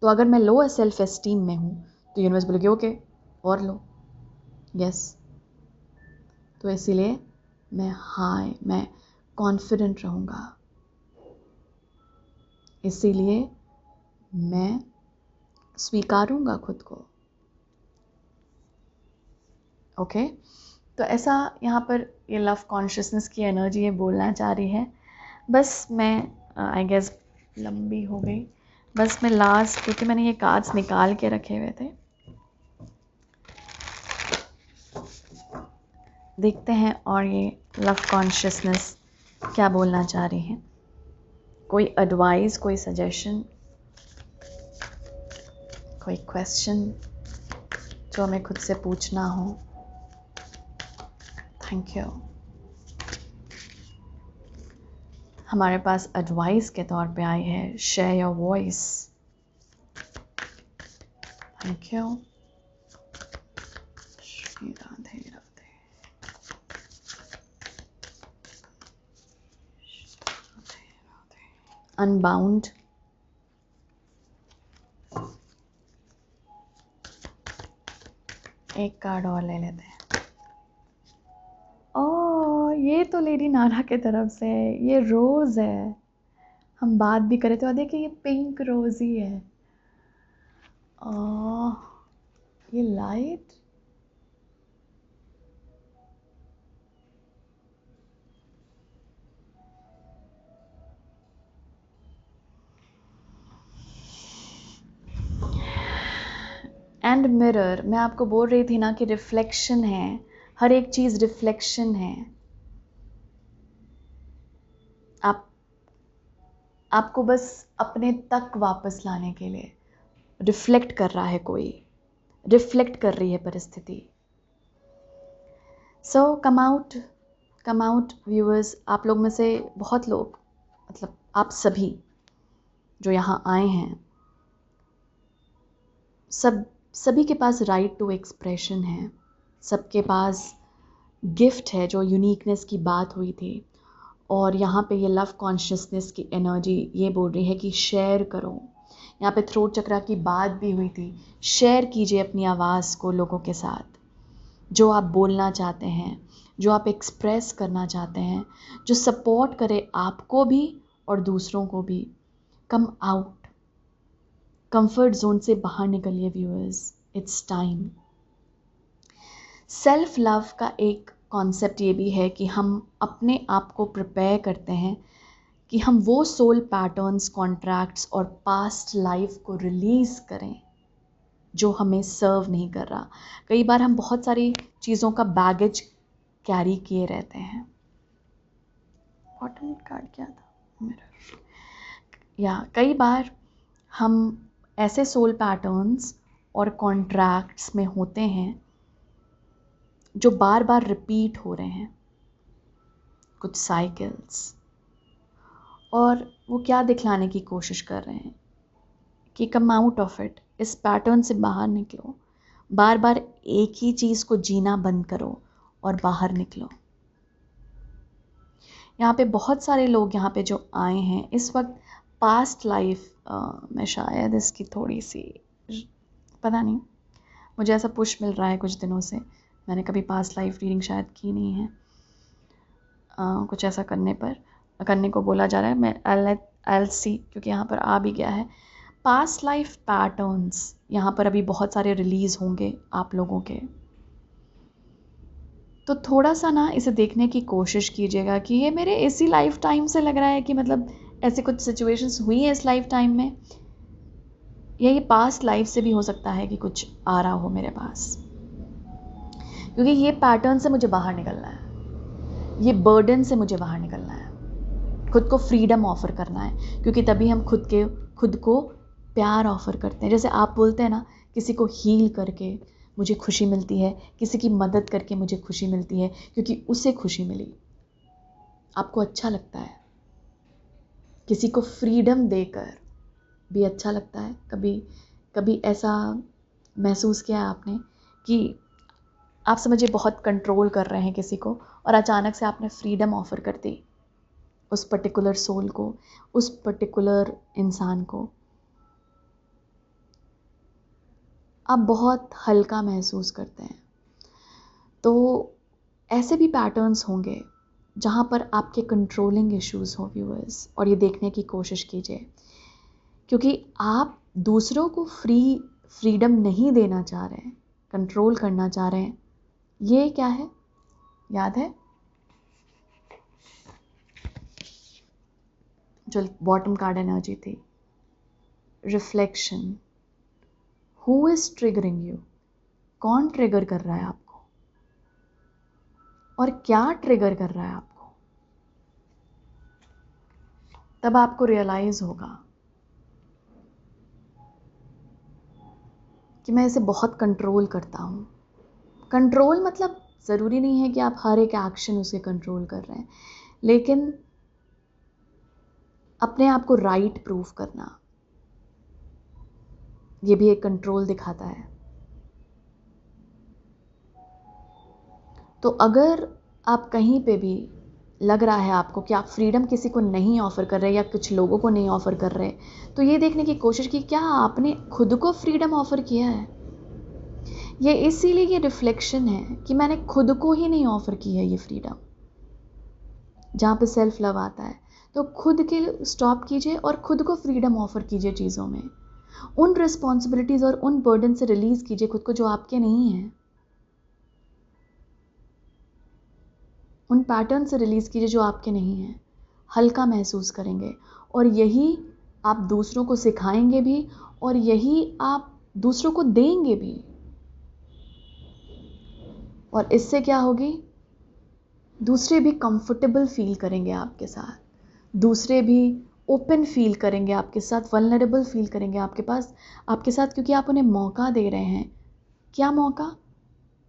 तो अगर मैं लो सेल्फ एस्टीम में हूँ, तो यूनिवर्स बोलेगी ओके और लो यस। तो इसीलिए मैं कॉन्फिडेंट रहूँगा, इसीलिए मैं स्वीकारूँगा खुद को। ओके तो ऐसा यहाँ पर ये लव कॉन्शियसनेस की एनर्जी ये बोलना चाह रही है। बस मैं आई गेस लंबी हो गई, बस मैं लास्ट, क्योंकि मैंने ये कार्ड्स निकाल के रखे हुए थे, देखते हैं और ये लव कॉन्शियसनेस क्या बोलना चाह रही है। कोई एडवाइस, कोई सजेशन, कोई क्वेश्चन जो हमें खुद से पूछना हो। Thank you. हमारे पास एडवाइस के तौर पे आई है, share your voice. Thank you. Shri Radhe Radhe. Unbound, एक कार्ड और ले लेते हैं। ओह, ये तो लेडी नारा के तरफ से है, ये रोज़ है। हम बात भी करें तो देखिए ये पिंक रोज़ ही है। ओह, ये लाइट, एंड मिरर। मैं आपको बोल रही थी ना कि रिफ्लेक्शन है, हर एक चीज़ रिफ्लेक्शन है। आपको बस अपने तक वापस लाने के लिए रिफ्लेक्ट कर रहा है, कोई रिफ्लेक्ट कर रही है परिस्थिति। सो कम आउट व्यूअर्स। आप लोग में से बहुत लोग, मतलब आप सभी जो यहाँ आए हैं, सभी के पास राइट टू एक्सप्रेशन है, सबके पास गिफ्ट है। जो यूनिकनेस की बात हुई थी, और यहाँ पे ये लव कॉन्शियसनेस की एनर्जी ये बोल रही है कि शेयर करो। यहाँ पे थ्रोट चक्रा की बात भी हुई थी, शेयर कीजिए अपनी आवाज़ को लोगों के साथ, जो आप बोलना चाहते हैं, जो आप एक्सप्रेस करना चाहते हैं, जो सपोर्ट करे आपको भी और दूसरों को भी। कम आउट, कंफर्ट जोन से बाहर निकलिए viewers, it's time. Self love का एक कॉन्सेप्ट ये भी है कि हम अपने आप को प्रिपेयर करते हैं कि हम वो सोल पैटर्न्स, कॉन्ट्रैक्ट्स और पास्ट लाइफ को रिलीज़ करें जो हमें सर्व नहीं कर रहा। कई बार हम बहुत सारी चीज़ों का बैगेज कैरी किए रहते हैं। बॉटम कार्ड क्या था? मिरर। या कई बार हम ऐसे सोल पैटर्न्स और कॉन्ट्रैक्ट्स में होते हैं जो बार बार रिपीट हो रहे हैं, कुछ साइकिल्स, और वो क्या दिखलाने की कोशिश कर रहे हैं कि कम आउट ऑफ इट, इस पैटर्न से बाहर निकलो। बार बार एक ही चीज़ को जीना बंद करो और बाहर निकलो। यहाँ पे बहुत सारे लोग यहाँ पे जो आए हैं इस वक्त पास्ट लाइफ में, शायद इसकी थोड़ी सी, पता नहीं, मुझे ऐसा पुश मिल रहा है कुछ दिनों से। मैंने कभी पास्ट लाइफ रीडिंग शायद की नहीं है। कुछ ऐसा करने को बोला जा रहा है। मैं I'll see, क्योंकि यहाँ पर आ भी गया है। पास्ट लाइफ पैटर्न्स यहाँ पर अभी बहुत सारे रिलीज़ होंगे आप लोगों के, तो थोड़ा सा ना इसे देखने की कोशिश कीजिएगा कि ये मेरे इसी लाइफ टाइम से लग रहा है कि मतलब ऐसे कुछ सिचुएशंस हुई हैं इस लाइफ टाइम में, या ये पास्ट लाइफ से भी हो सकता है कि कुछ आ रहा हो मेरे पास। क्योंकि ये पैटर्न से मुझे बाहर निकलना है, ये बर्डन से मुझे बाहर निकलना है, खुद को फ्रीडम ऑफ़र करना है। क्योंकि तभी हम खुद को प्यार ऑफ़र करते हैं। जैसे आप बोलते हैं ना, किसी को हील करके मुझे खुशी मिलती है, किसी की मदद करके मुझे खुशी मिलती है, क्योंकि उसे खुशी मिली। आपको अच्छा लगता है, किसी को फ्रीडम देकर भी अच्छा लगता है। कभी ऐसा महसूस किया है आपने कि आप समझिए बहुत कंट्रोल कर रहे हैं किसी को, और अचानक से आपने फ्रीडम ऑफ़र कर दी उस पर्टिकुलर सोल को, उस पर्टिकुलर इंसान को, आप बहुत हल्का महसूस करते हैं। तो ऐसे भी पैटर्न्स होंगे जहाँ पर आपके कंट्रोलिंग इश्यूज़ हो व्यूअर्स, और ये देखने की कोशिश कीजिए, क्योंकि आप दूसरों को फ्रीडम नहीं देना चाह रहे हैं, कंट्रोल करना चाह रहे हैं। ये क्या है, याद है? जो बॉटम कार्ड एनर्जी थी, reflection. Who is triggering you? कौन ट्रिगर कर रहा है आपको, और क्या ट्रिगर कर रहा है आपको? तब आपको रियलाइज होगा कि मैं इसे बहुत कंट्रोल करता हूँ। कंट्रोल मतलब ज़रूरी नहीं है कि आप हर एक एक्शन उसे कंट्रोल कर रहे हैं, लेकिन अपने आप को राइट प्रूव करना, ये भी एक कंट्रोल दिखाता है। तो अगर आप कहीं पे भी लग रहा है आपको कि आप फ्रीडम किसी को नहीं ऑफ़र कर रहे या कुछ लोगों को नहीं ऑफ़र कर रहे, तो ये देखने की कोशिश की क्या आपने खुद को फ्रीडम ऑफ़र किया है। ये इसीलिए ये रिफ्लेक्शन है कि मैंने खुद को ही नहीं ऑफ़र की है ये फ्रीडम। जहाँ पे सेल्फ लव आता है, तो खुद के स्टॉप कीजिए और खुद को फ्रीडम ऑफ़र कीजिए चीज़ों में। उन रिस्पॉन्सिबिलिटीज़ और उन बर्डन से रिलीज़ कीजिए खुद को जो आपके नहीं हैं। उन पैटर्न से रिलीज़ कीजिए जो आपके नहीं हैं। हल्का महसूस करेंगे और यही आप दूसरों को सिखाएंगे भी और यही आप दूसरों को देंगे भी। और इससे क्या होगी, दूसरे भी कंफर्टेबल फील करेंगे आपके साथ, दूसरे भी ओपन फील करेंगे आपके साथ, वल्नरेबल फील करेंगे आपके साथ, क्योंकि आप उन्हें मौका दे रहे हैं। क्या मौका?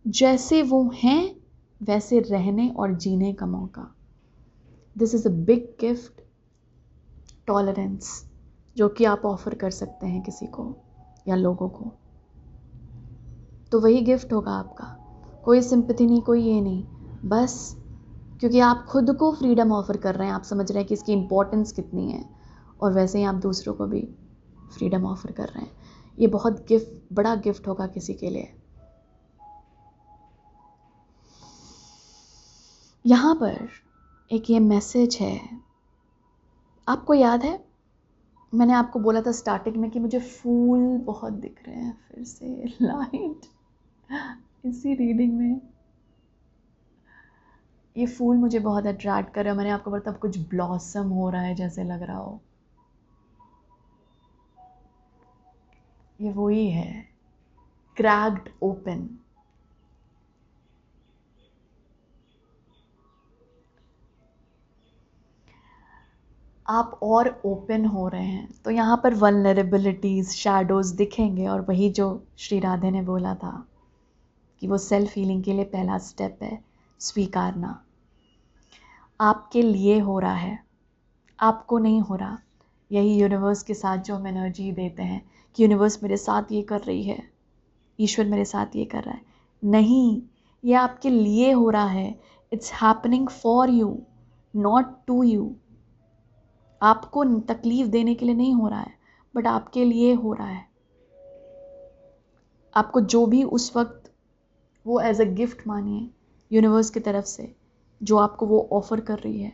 जैसे वो हैं वैसे रहने और जीने का मौका। This is a big gift, tolerance, जो कि आप ऑफ़र कर सकते हैं किसी को या लोगों को। तो वही गिफ्ट होगा आपका, कोई सिंपैथी नहीं, कोई ये नहीं, बस क्योंकि आप खुद को फ्रीडम ऑफ़र कर रहे हैं, आप समझ रहे हैं कि इसकी इम्पोर्टेंस कितनी है, और वैसे ही आप दूसरों को भी फ्रीडम ऑफ़र कर रहे हैं। ये बहुत बड़ा गिफ्ट होगा किसी के लिए। यहाँ पर एक ये मैसेज है, आपको याद है मैंने आपको बोला था स्टार्टिंग में कि मुझे फूल बहुत दिख रहे हैं, फिर से लाइट इसी रीडिंग में ये फूल मुझे बहुत अट्रैक्ट कर रहा है। मैंने आपको बोला था कुछ ब्लॉसम हो रहा है जैसे लग रहा हो, ये वही है, क्रैक्ड ओपन। आप और ओपन हो रहे हैं, तो यहाँ पर वल्नरेबिलिटीज़, शैडोज़ दिखेंगे, और वही जो श्री राधे ने बोला था कि वो सेल्फ हीलिंग के लिए पहला स्टेप है स्वीकारना। आपके लिए हो रहा है, आपको नहीं हो रहा। यही यूनिवर्स के साथ जो हम एनर्जी देते हैं कि यूनिवर्स मेरे साथ ये कर रही है, ईश्वर मेरे साथ ये कर रहा है, नहीं, ये आपके लिए हो रहा है। It's happening for you, not to you. आपको तकलीफ देने के लिए नहीं हो रहा है, बट आपके लिए हो रहा है। आपको जो भी उस वक्त वो एज अ गिफ्ट मानिए यूनिवर्स की तरफ से, जो आपको वो ऑफ़र कर रही है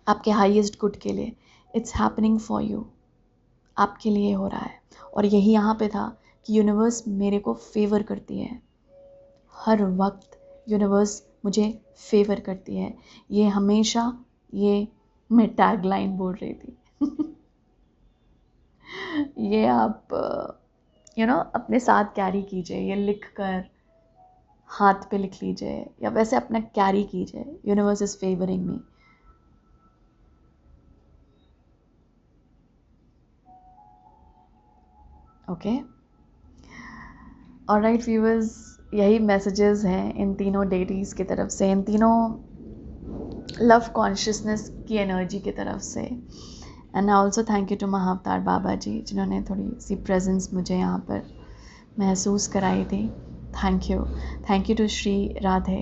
आपके हाईएस्ट गुड के लिए, इट्स हैपनिंग फॉर यू, आपके लिए हो रहा है। और यही यहाँ पे था कि यूनिवर्स मेरे को फेवर करती है, हर वक्त यूनिवर्स मुझे फेवर करती है। ये हमेशा, ये मैं टैगलाइन बोल रही थी ये आप अपने साथ कैरी कीजिए, ये लिख कर हाथ पे लिख लीजिए या वैसे अपना कैरी कीजिए, universe is favouring me. Okay, alright viewers, यही मैसेजेस हैं इन तीनों डेटीज़ की तरफ से, इन तीनों लव कॉन्शियसनेस की एनर्जी की तरफ से। And also thank you to Mahavatar Baba ji, जिन्होंने थोड़ी सी प्रेजेंस मुझे यहाँ पर महसूस कराई थी। Thank you to Shri Radhe,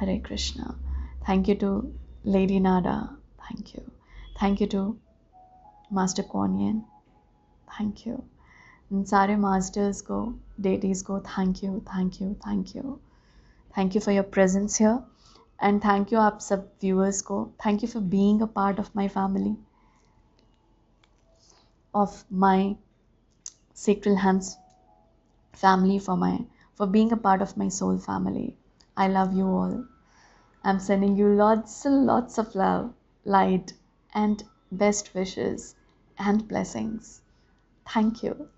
Hare Krishna. Thank you to Lady Nada, thank you to master Kuan Yin, thank you. इन सारे मास्टर्स को, डेटीज़ को thank you for your presence here. And thank you आप सब व्यूअर्स को, thank you for being a part of my family, of my Sacred Hands family, for being a part of my soul family. I love you all. I'm sending you lots and lots of love, light, and best wishes and blessings. Thank you.